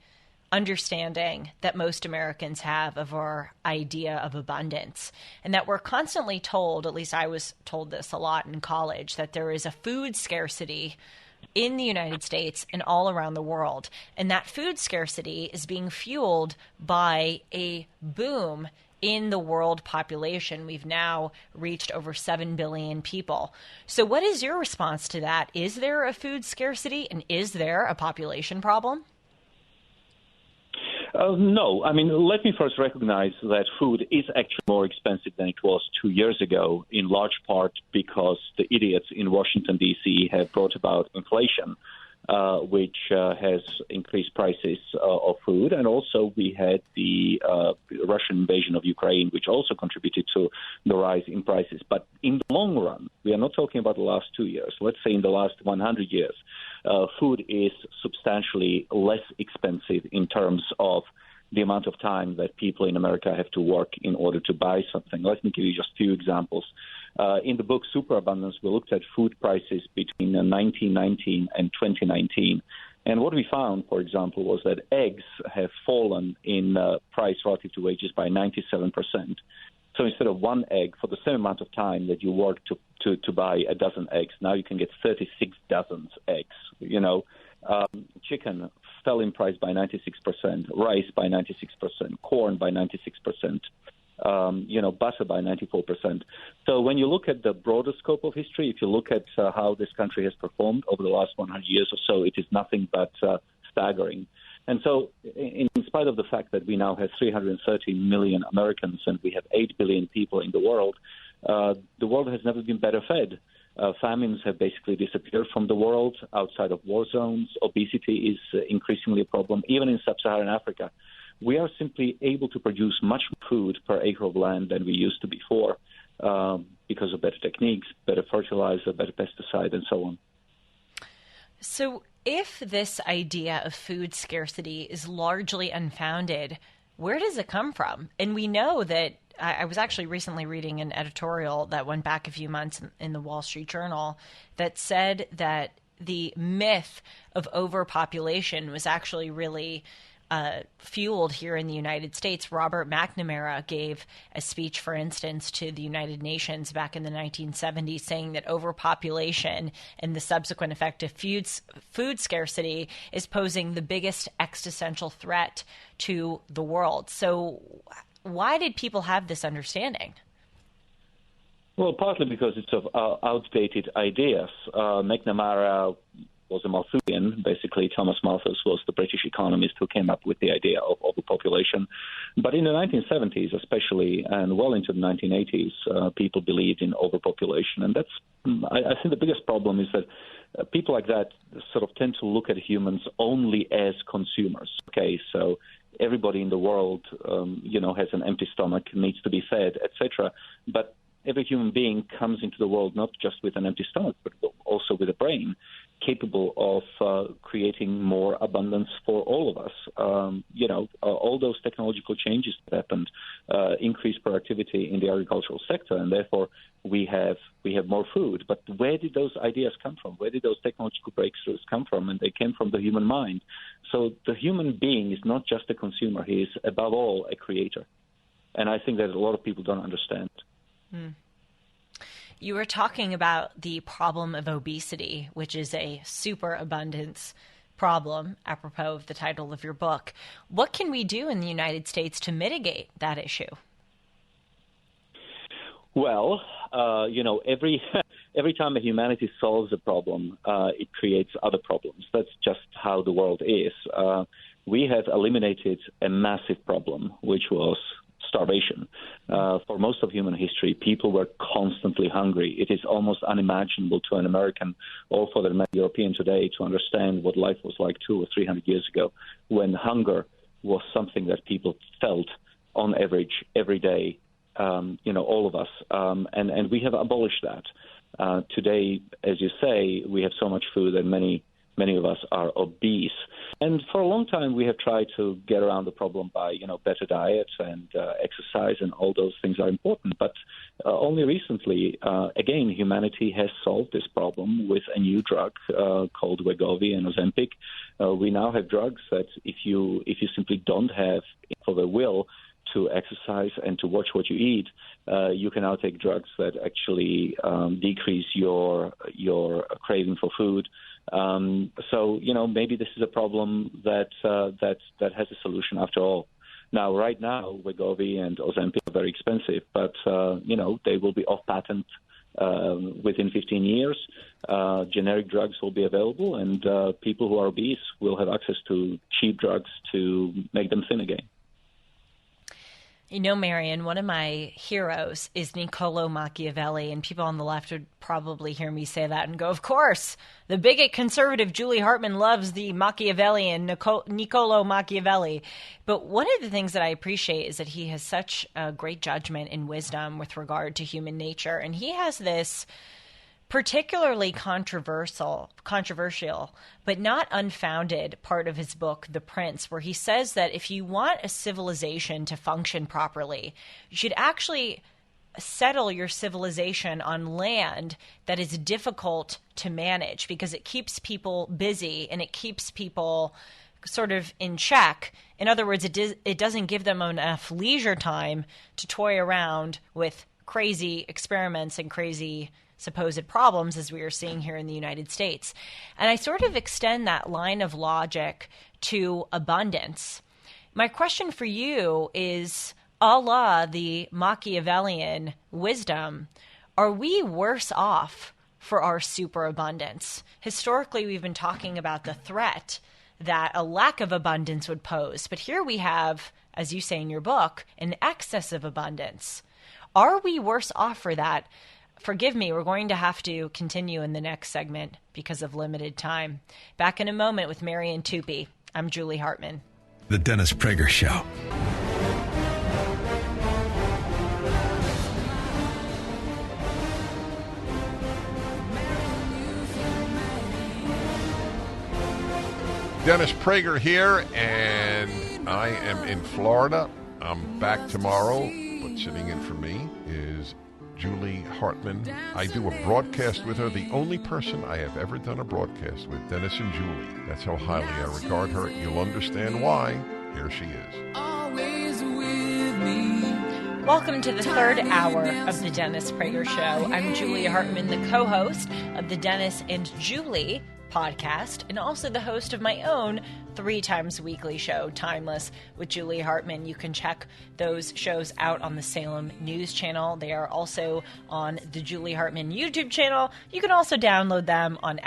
understanding that most Americans have of our idea of abundance, and that we're constantly told, at least I was told this a lot in college, that there is a food scarcity in the United States and all around the world. And that food scarcity is being fueled by a boom in the world population. We've now reached over 7 billion people. So what is your response to that? Is there a food scarcity, and is there a population problem? No. I mean, let me first recognize that food is actually more expensive than it was 2 years ago, in large part because the idiots in Washington, D.C. have brought about inflation, which has increased prices of food. And also we had the Russian invasion of Ukraine, which also contributed to the rise in prices. But in the long run, we are not talking about the last 2 years. Let's say in the last 100 years, food is substantially less expensive in terms of the amount of time that people in America have to work in order to buy something. Let me give you just a few examples. In the book Superabundance, we looked at food prices between 1919 and 2019. And what we found, for example, was that eggs have fallen in price relative to wages by 97%. So instead of one egg, for the same amount of time that you work to buy a dozen eggs, now you can get 36 dozens eggs. You know, chicken fell in price by 96%, rice by 96%, corn by 96%. Butter by 94%. So when you look at the broader scope of history, if you look at how this country has performed over the last 100 years or so, it is nothing but staggering. And so in spite of the fact that we now have 330 million Americans and we have 8 billion people in the world has never been better fed. Famines have basically disappeared from the world outside of war zones. Obesity is increasingly a problem, even in sub-Saharan Africa. We are simply able to produce much more food per acre of land than we used to before because of better techniques, better fertilizer, better pesticide, and so on. So if this idea of food scarcity is largely unfounded, where does it come from? And we know that I was actually recently reading an editorial that went back a few months in the Wall Street Journal that said that the myth of overpopulation was actually really fueled here in the United States. Robert McNamara gave a speech, for instance, to the United Nations back in the 1970s saying that overpopulation and the subsequent effect of food scarcity is posing the biggest existential threat to the world. So why did people have this understanding? Well, partly because it's of outdated ideas. McNamara was a Malthusian. Basically, Thomas Malthus was the British economist who came up with the idea of overpopulation. But in the 1970s, especially, and well into the 1980s, people believed in overpopulation. And that's, I think the biggest problem is that people like that sort of tend to look at humans only as consumers. Okay, so everybody in the world, has an empty stomach, needs to be fed, etc. But every human being comes into the world not just with an empty stomach, but also with a brain capable of creating more abundance for all of us. All those technological changes that happened increased productivity in the agricultural sector, and therefore we have more food. But where did those ideas come from? Where did those technological breakthroughs come from? And they came from the human mind. So the human being is not just a consumer. He is, above all, a creator. And I think that a lot of people don't understand. Mm. You were talking about the problem of obesity, which is a superabundance problem, apropos of the title of your book. What can we do in the United States to mitigate that issue? Well, every time humanity solves a problem, it creates other problems. That's just how the world is. We have eliminated a massive problem, which was starvation. For most of human history, people were constantly hungry. It is almost unimaginable to an American or for the European today to understand what life was like 200 or 300 years ago, when hunger was something that people felt on average every day. All of us, and we have abolished that. Today, as you say, we have so much food that many of us are obese. And for a long time, we have tried to get around the problem by, better diet and exercise, and all those things are important. But only recently, again, humanity has solved this problem with a new drug called Wegovy and Ozempic. We now have drugs that if you simply don't have the will to exercise and to watch what you eat, you can now take drugs that actually decrease your craving for food. So maybe this is a problem that has a solution after all. Now, right now, Wegovy and Ozempic are very expensive, but they will be off patent within 15 years. Generic drugs will be available, and people who are obese will have access to cheap drugs to make them thin again. Marian, one of my heroes is Niccolò Machiavelli, and people on the left would probably hear me say that and go, of course, the bigot conservative Julie Hartman loves the Machiavellian Niccolò Machiavelli. But one of the things that I appreciate is that he has such a great judgment and wisdom with regard to human nature, and he has this particularly controversial, but not unfounded part of his book, The Prince, where he says that if you want a civilization to function properly, you should actually settle your civilization on land that is difficult to manage, because it keeps people busy and it keeps people sort of in check. In other words, it doesn't give them enough leisure time to toy around with crazy experiments and crazy supposed problems, as we are seeing here in the United States. And I sort of extend that line of logic to abundance. My question for you is, a la the Machiavellian wisdom, are we worse off for our superabundance? Historically, we've been talking about the threat that a lack of abundance would pose. But here we have, as you say in your book, an excess of abundance. Are we worse off for that? Forgive me, we're going to have to continue in the next segment because of limited time. Back in a moment with Marian Tupy. I'm Julie Hartman. The Dennis Prager Show. Dennis Prager here, and I am in Florida. I'm back tomorrow, but sitting in for me is Julie Hartman. I do a broadcast with her, the only person I have ever done a broadcast with, Dennis and Julie. That's how highly I regard her. You'll understand why. Here she is. Always with me. Welcome to the third hour of the Dennis Prager Show. I'm Julie Hartman, the co-host of the Dennis and Julie podcast, and also the host of my own 3 times weekly show, Timeless with Julie Hartman. You can check those shows out on the Salem News Channel. They are also on the Julie Hartman YouTube channel. You can also download them on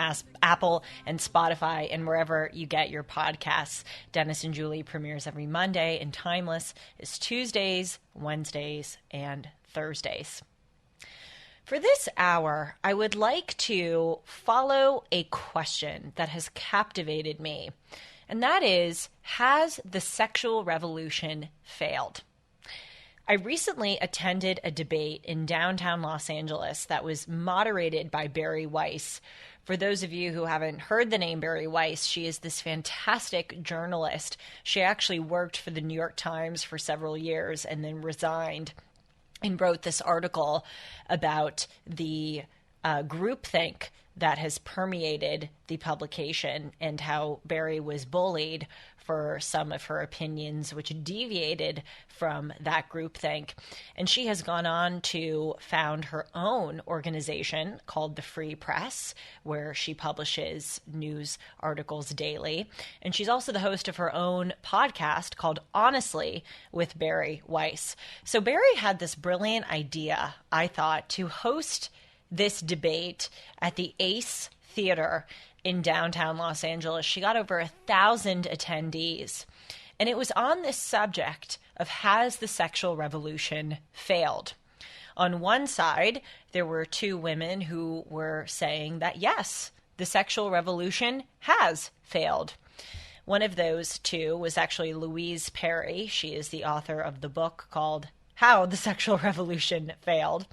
Apple and Spotify and wherever you get your podcasts. Dennis and Julie premieres every Monday, and Timeless is Tuesdays, Wednesdays, and Thursdays. For this hour, I would like to follow a question that has captivated me, and that is, has the sexual revolution failed? I recently attended a debate in downtown Los Angeles that was moderated by Bari Weiss. For those of you who haven't heard the name Bari Weiss, she is this fantastic journalist. She actually worked for the New York Times for several years and then resigned and wrote this article about the groupthink that has permeated the publication and how Barry was bullied for some of her opinions, which deviated from that groupthink. And she has gone on to found her own organization called the Free Press, where she publishes news articles daily. And she's also the host of her own podcast called Honestly with Barry Weiss. So Barry had this brilliant idea, I thought, to host this debate at the Ace Theater in downtown Los Angeles. She got over 1,000 attendees. And it was on this subject of, has the sexual revolution failed? On one side, there were two women who were saying that, yes, the sexual revolution has failed. One of those two was actually Louise Perry. She is the author of the book called How the Sexual Revolution Failed.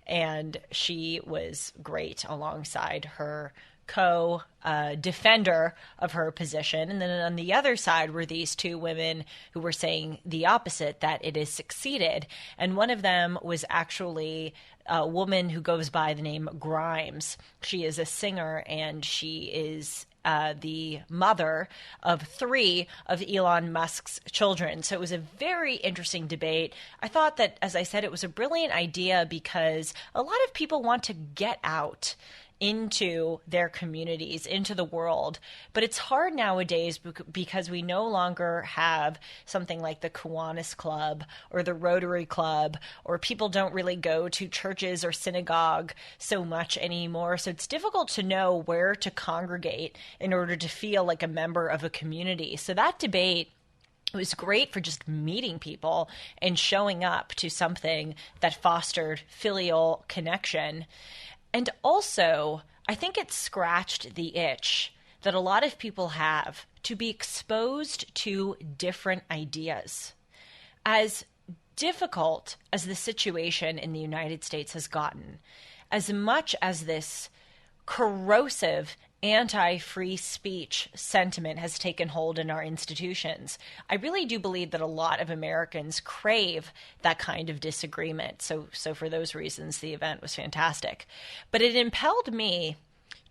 And she was great alongside her co-defender of her position. And then on the other side were these two women who were saying the opposite, that it has succeeded. And one of them was actually a woman who goes by the name Grimes. She is a singer, and she is the mother of 3 of Elon Musk's children. So it was a very interesting debate. I thought that, as I said, it was a brilliant idea because a lot of people want to get out into their communities, into the world. But it's hard nowadays because we no longer have something like the Kiwanis Club or the Rotary Club, or people don't really go to churches or synagogue so much anymore. So it's difficult to know where to congregate in order to feel like a member of a community. So that debate, it was great for just meeting people and showing up to something that fostered filial connection. And also, I think it scratched the itch that a lot of people have to be exposed to different ideas. As difficult as the situation in the United States has gotten, as much as this corrosive anti-free speech sentiment has taken hold in our institutions, I really do believe that a lot of Americans crave that kind of disagreement. So for those reasons, the event was fantastic. But it impelled me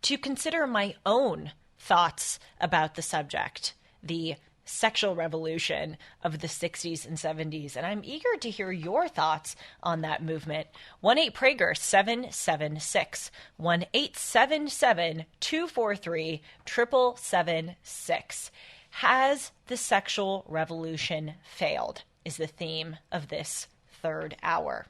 to consider my own thoughts about the subject, the sexual revolution of the 60s and 70s. And I'm eager to hear your thoughts on that movement. 1-800-PRAGER-776. 1-877-243-7776. Has the sexual revolution failed? Is the theme of this third hour.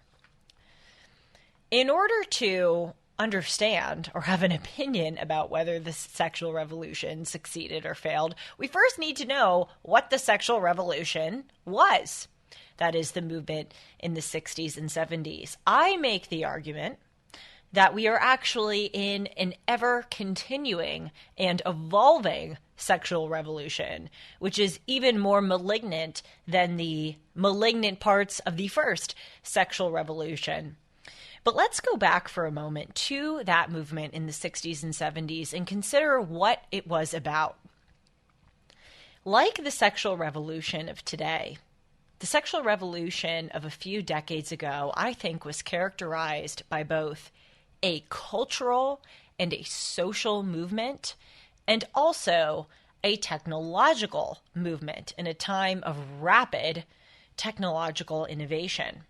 In order to understand or have an opinion about whether the sexual revolution succeeded or failed, we first need to know what the sexual revolution was. That is the movement in the 60s and 70s. I make the argument that we are actually in an ever-continuing and evolving sexual revolution, which is even more malignant than the malignant parts of the first sexual revolution. But let's go back for a moment to that movement in the 60s and 70s and consider what it was about. Like the sexual revolution of today, the sexual revolution of a few decades ago, I think, was characterized by both a cultural and a social movement, and also a technological movement in a time of rapid technological innovation.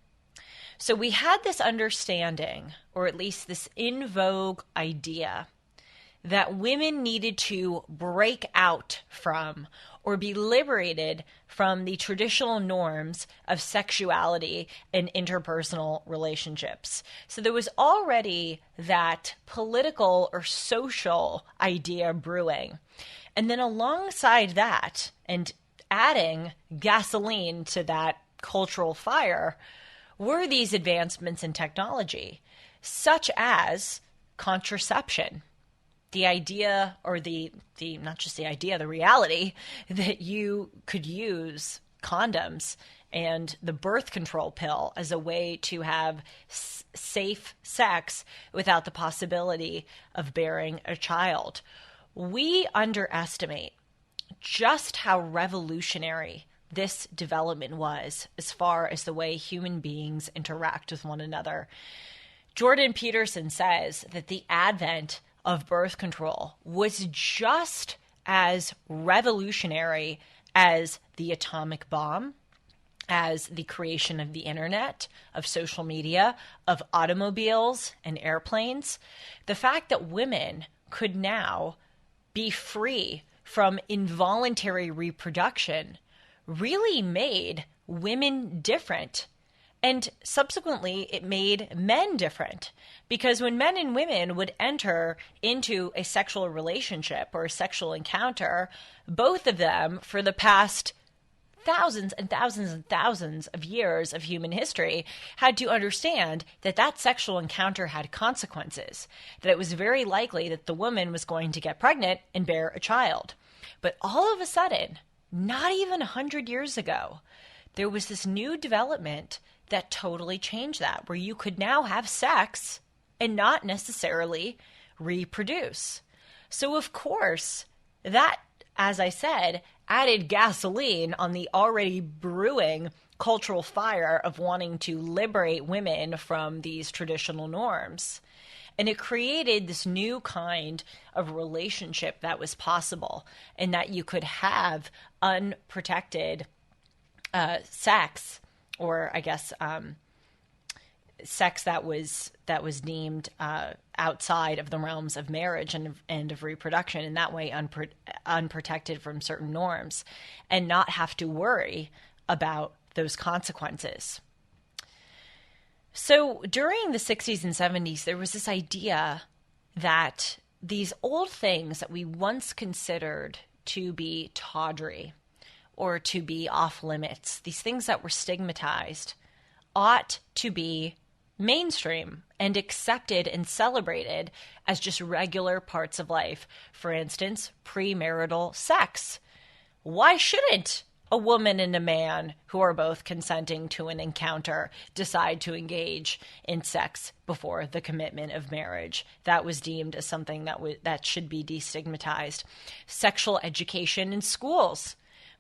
So we had this understanding, or at least this in vogue idea, that women needed to break out from or be liberated from the traditional norms of sexuality and interpersonal relationships. So there was already that political or social idea brewing. And then alongside that, and adding gasoline to that cultural fire, were these advancements in technology, such as contraception. The idea, or the not just the idea, the reality that you could use condoms and the birth control pill as a way to have safe sex without the possibility of bearing a child. We underestimate just how revolutionary this development was as far as the way human beings interact with one another. Jordan Peterson says that the advent of birth control was just as revolutionary as the atomic bomb, as the creation of the internet, of social media, of automobiles and airplanes. The fact that women could now be free from involuntary reproduction really made women different. And subsequently, it made men different, because when men and women would enter into a sexual relationship or a sexual encounter, both of them, for the past thousands and thousands and thousands of years of human history, had to understand that that sexual encounter had consequences, that it was very likely that the woman was going to get pregnant and bear a child. But all of a sudden, not even 100 years ago, there was this new development that totally changed that, where you could now have sex and not necessarily reproduce. So, of course, that, as I said, added gasoline on the already brewing cultural fire of wanting to liberate women from these traditional norms. And it created this new kind of relationship that was possible, and that you could have unprotected sex, or I guess sex that was deemed outside of the realms of marriage and of reproduction, and that way unprotected from certain norms, and not have to worry about those consequences. So during the 60s and 70s, there was this idea that these old things that we once considered to be tawdry or to be off limits, these things that were stigmatized, ought to be mainstream and accepted and celebrated as just regular parts of life. For instance, premarital sex. Why shouldn't a woman and a man who are both consenting to an encounter decide to engage in sex before the commitment of marriage? That was deemed as something that should be destigmatized. Sexual education in schools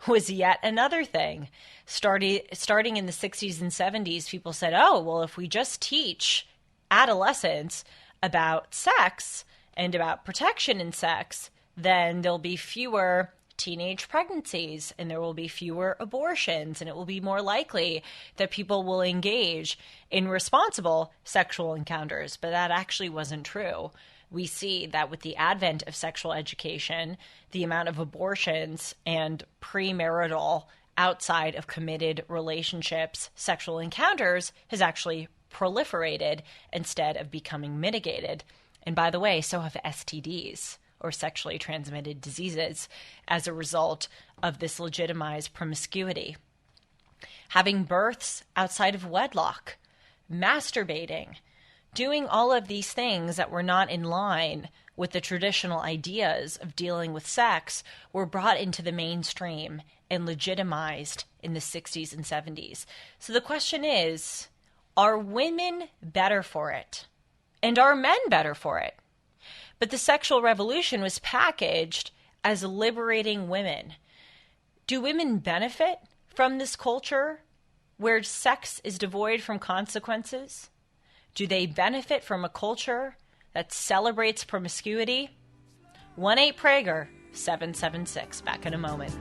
was yet another thing. Starting in the 60s and 70s, people said, oh, well, if we just teach adolescents about sex and about protection in sex, then there'll be fewer teenage pregnancies and there will be fewer abortions, and it will be more likely that people will engage in responsible sexual encounters. But that actually wasn't true. We see that with the advent of sexual education, the amount of abortions and premarital, outside of committed relationships, sexual encounters has actually proliferated instead of becoming mitigated. And by the way, so have STDs, or sexually transmitted diseases, as a result of this legitimized promiscuity. Having births outside of wedlock, masturbating, doing all of these things that were not in line with the traditional ideas of dealing with sex were brought into the mainstream and legitimized in the 60s and 70s. So the question is, are women better for it? And are men better for it? But the sexual revolution was packaged as liberating women. Do women benefit from this culture where sex is devoid from consequences? Do they benefit from a culture that celebrates promiscuity? 1-8-PRAGER 776. Back in a moment.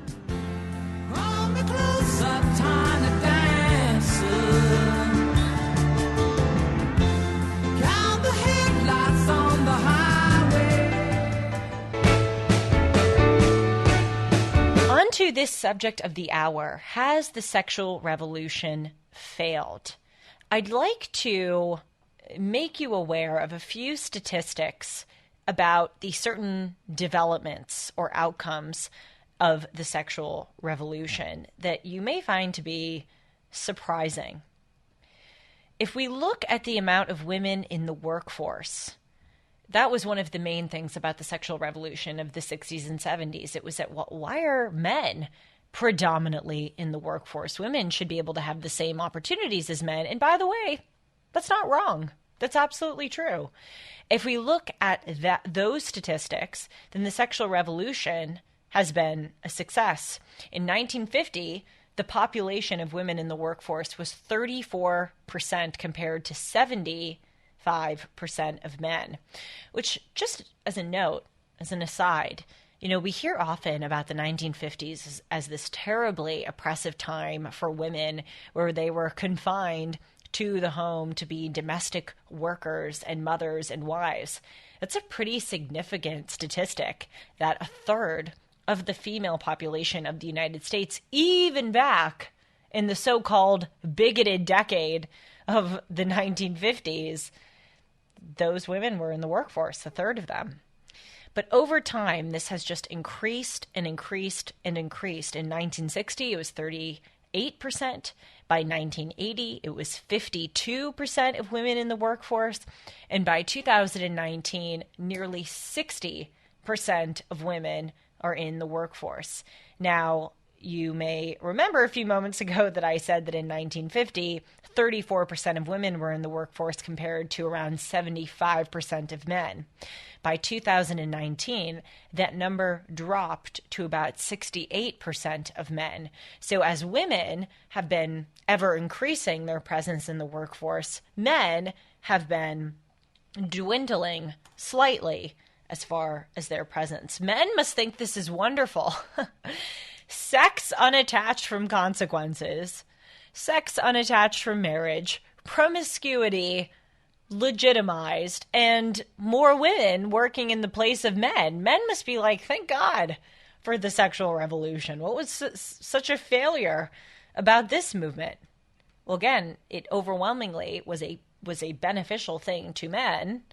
On to this subject of the hour. Has the sexual revolution failed? I'd like to make you aware of a few statistics about the certain developments or outcomes of the sexual revolution that you may find to be surprising. If we look at the amount of women in the workforce, that was one of the main things about the sexual revolution of the 60s and 70s. It was that, well, why are men predominantly in the workforce? Women should be able to have the same opportunities as men. And by the way, that's not wrong. That's absolutely true. If we look at those statistics, then the sexual revolution has been a success. In 1950, the population of women in the workforce was 34% compared to 75% of men, which, just as a note, as an aside, We hear often about the 1950s as this terribly oppressive time for women where they were confined to the home to be domestic workers and mothers and wives. That's a pretty significant statistic that a third of the female population of the United States, even back in the so-called bigoted decade of the 1950s, those women were in the workforce, a third of them. But over time, this has just increased and increased and increased. In 1960, it was 38%. By 1980, it was 52% of women in the workforce. And by 2019, nearly 60% of women are in the workforce. Now, you may remember a few moments ago that I said that in 1950, 34% of women were in the workforce compared to around 75% of men. By 2019, that number dropped to about 68% of men. So as women have been ever increasing their presence in the workforce, men have been dwindling slightly as far as their presence. Men must think this is wonderful. Sex unattached from consequences, sex unattached from marriage, promiscuity legitimized, and more women working in the place of men. Men must be like, thank God for the sexual revolution. What was such a failure about this movement? Well, again, it overwhelmingly was a beneficial thing to men,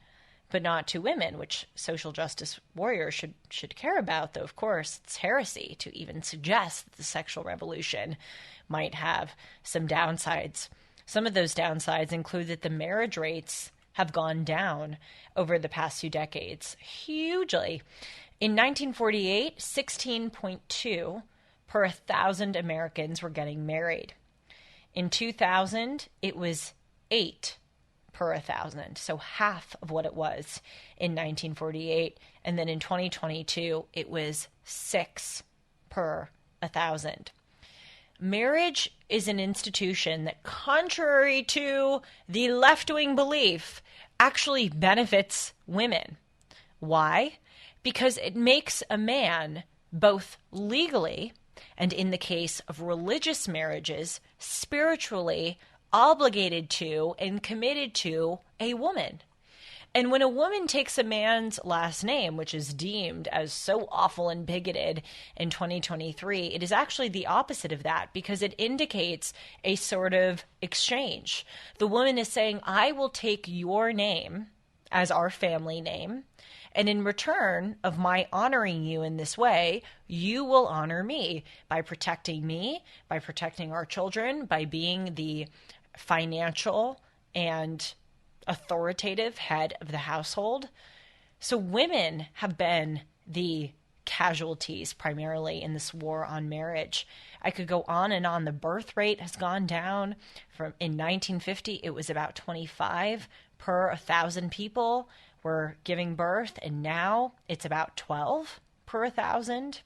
but not to women, which social justice warriors should care about, though, of course, it's heresy to even suggest that the sexual revolution might have some downsides. Some of those downsides include that the marriage rates have gone down over the past few decades hugely. In 1948, 16.2 per 1,000 Americans were getting married. In 2000, it was 8 per 1,000, so half of what it was in 1948. And then in 2022, it was 6 per 1,000. Marriage is an institution that, contrary to the left-wing belief, actually benefits women. Why? Because it makes a man both legally and, in the case of religious marriages, spiritually obligated to and committed to a woman. And when a woman takes a man's last name, which is deemed as so awful and bigoted in 2023, it is actually the opposite of that, because it indicates a sort of exchange. The woman is saying, I will take your name as our family name, and in return of my honoring you in this way, you will honor me by protecting me, by protecting our children, by being the financial and authoritative head of the household. So women have been the casualties primarily in this war on marriage. I could go on and on. The birth rate has gone down. In 1950, it was about 25 per 1,000 people were giving birth, and now it's about 12 per 1,000.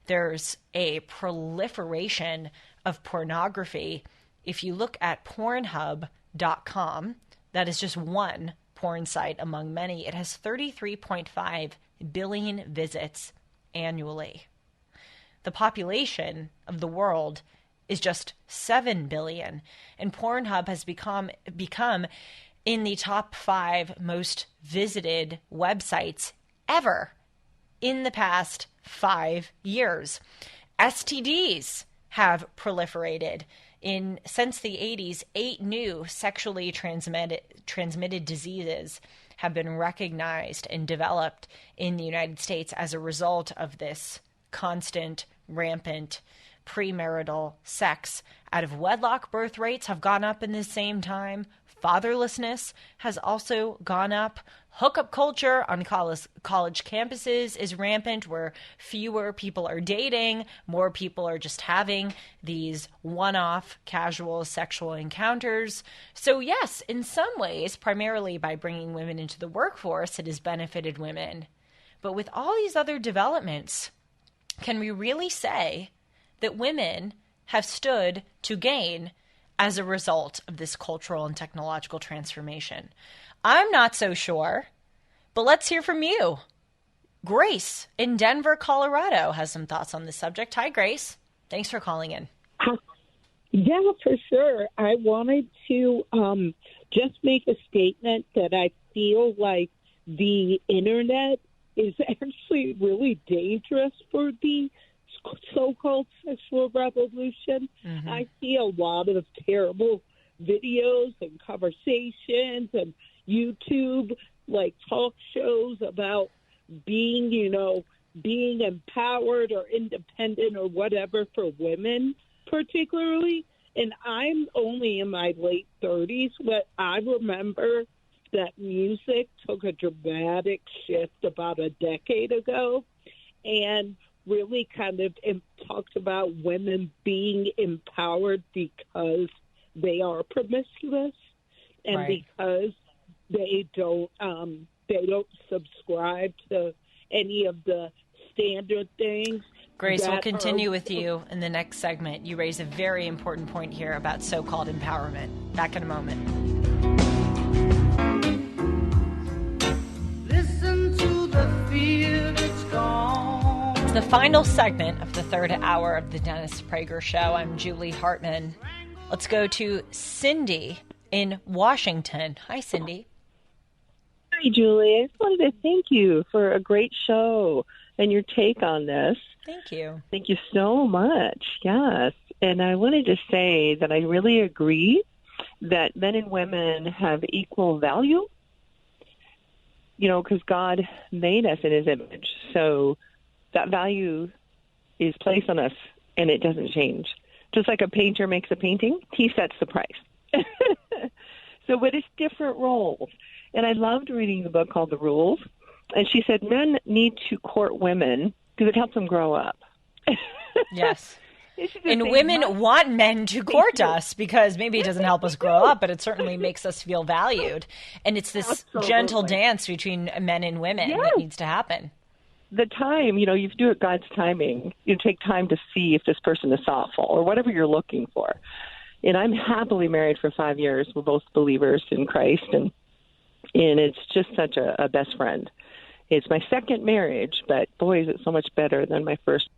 There's a proliferation of pornography. If you look at Pornhub.com, that is just one porn site among many. It has 33.5 billion visits annually. The population of the world is just 7 billion, and Pornhub has become in the top 5 most visited websites ever in the past 5 years. STDs have proliferated. Since the 80s, 8 new sexually transmitted diseases have been recognized and developed in the United States as a result of this constant, rampant premarital sex. Out of wedlock birth rates have gone up in the same time. Fatherlessness has also gone up. Hookup culture on college campuses is rampant, where fewer people are dating, more people are just having these one-off casual sexual encounters. So yes, in some ways, primarily by bringing women into the workforce, it has benefited women. But with all these other developments, can we really say that women have stood to gain as a result of this cultural and technological transformation? I'm not so sure, but let's hear from you. Grace in Denver, Colorado has some thoughts on this subject. Hi, Grace. Thanks for calling in. Yeah, for sure. I wanted to just make a statement that I feel like the internet is actually really dangerous for the so-called sexual revolution. Mm-hmm. I see a lot of terrible videos and conversations and YouTube, like talk shows about being empowered or independent or whatever for women particularly. And I'm only in my late 30s, but I remember that music took a dramatic shift about a decade ago and really kind of talked about women being empowered because they are promiscuous and right. because they don't subscribe to any of the standard things. Grace, we'll continue with you in the next segment. You raise a very important point here about so-called empowerment. Back in a moment. Listen to the field, it's gone. It's the final segment of the third hour of the Dennis Prager Show. I'm Julie Hartman. Let's go to Cindy in Washington. Hi, Cindy. Hi, Julie. I just wanted to thank you for a great show and your take on this. Thank you. Thank you so much. Yes. And I wanted to say that I really agree that men and women have equal value, because God made us in his image. So that value is placed on us and it doesn't change. Just like a painter makes a painting, he sets the price. But it's different roles. And I loved reading the book called The Rules. And she said men need to court women because it helps them grow up. Yes. And women want men to court us because maybe it doesn't help us grow up, but it certainly makes us feel valued. And it's this Absolutely. Gentle dance between men and women that needs to happen. The time, you do it God's timing. You take time to see if this person is thoughtful or whatever you're looking for. And I'm happily married for 5 years. We're both believers in Christ, and it's just such a best friend. It's my second marriage, but boy, is it so much better than my first.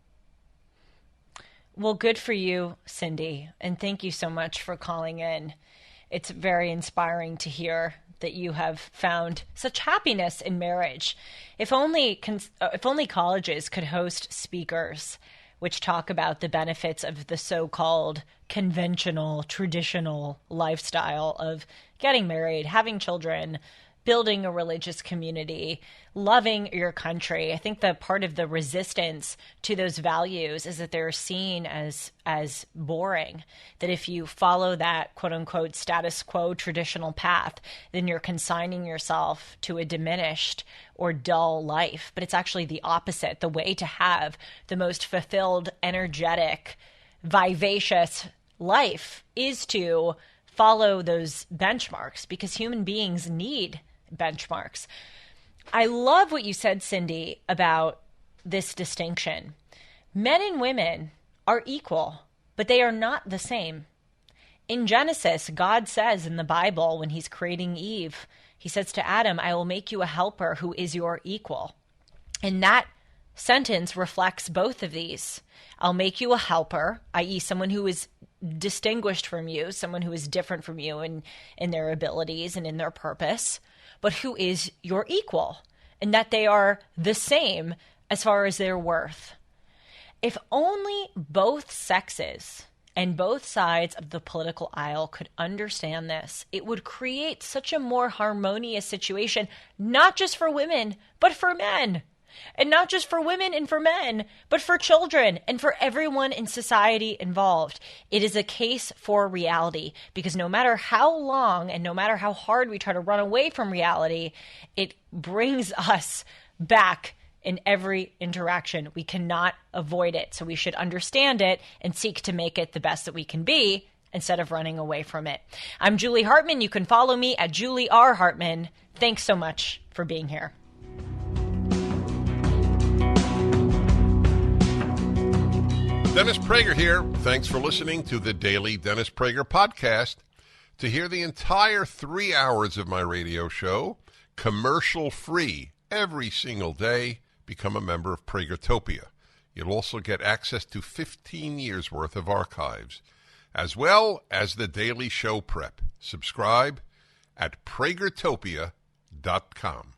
Well, good for you, Cindy, and thank you so much for calling in. It's very inspiring to hear that you have found such happiness in marriage. If only colleges could host speakers which talk about the benefits of the so-called conventional, traditional lifestyle of getting married, having children, building a religious community, loving your country. I think that part of the resistance to those values is that they're seen as boring, that if you follow that quote unquote status quo traditional path, then you're consigning yourself to a diminished or dull life. But it's actually the opposite. The way to have the most fulfilled, energetic, vivacious life is to follow those benchmarks because human beings need benchmarks. I love what you said, Cindy, about this distinction. Men and women are equal, but they are not the same. In Genesis, God says in the Bible, when he's creating Eve, he says to Adam, I will make you a helper who is your equal. And that sentence reflects both of these. I'll make you a helper, i.e. someone who is distinguished from you, someone who is different from you in their abilities and in their purpose, but who is your equal, and that they are the same as far as their worth. If only both sexes and both sides of the political aisle could understand this, it would create such a more harmonious situation, not just for women, but for men. And not just for women and for men, but for children and for everyone in society involved. It is a case for reality because no matter how long and no matter how hard we try to run away from reality, it brings us back in every interaction. We cannot avoid it. So we should understand it and seek to make it the best that we can be instead of running away from it. I'm Julie Hartman. You can follow me at Julie R. Hartman. Thanks so much for being here. Dennis Prager here. Thanks for listening to the Daily Dennis Prager Podcast. To hear the entire 3 hours of my radio show, commercial-free, every single day, become a member of Pragertopia. You'll also get access to 15 years' worth of archives, as well as the daily show prep. Subscribe at pragertopia.com.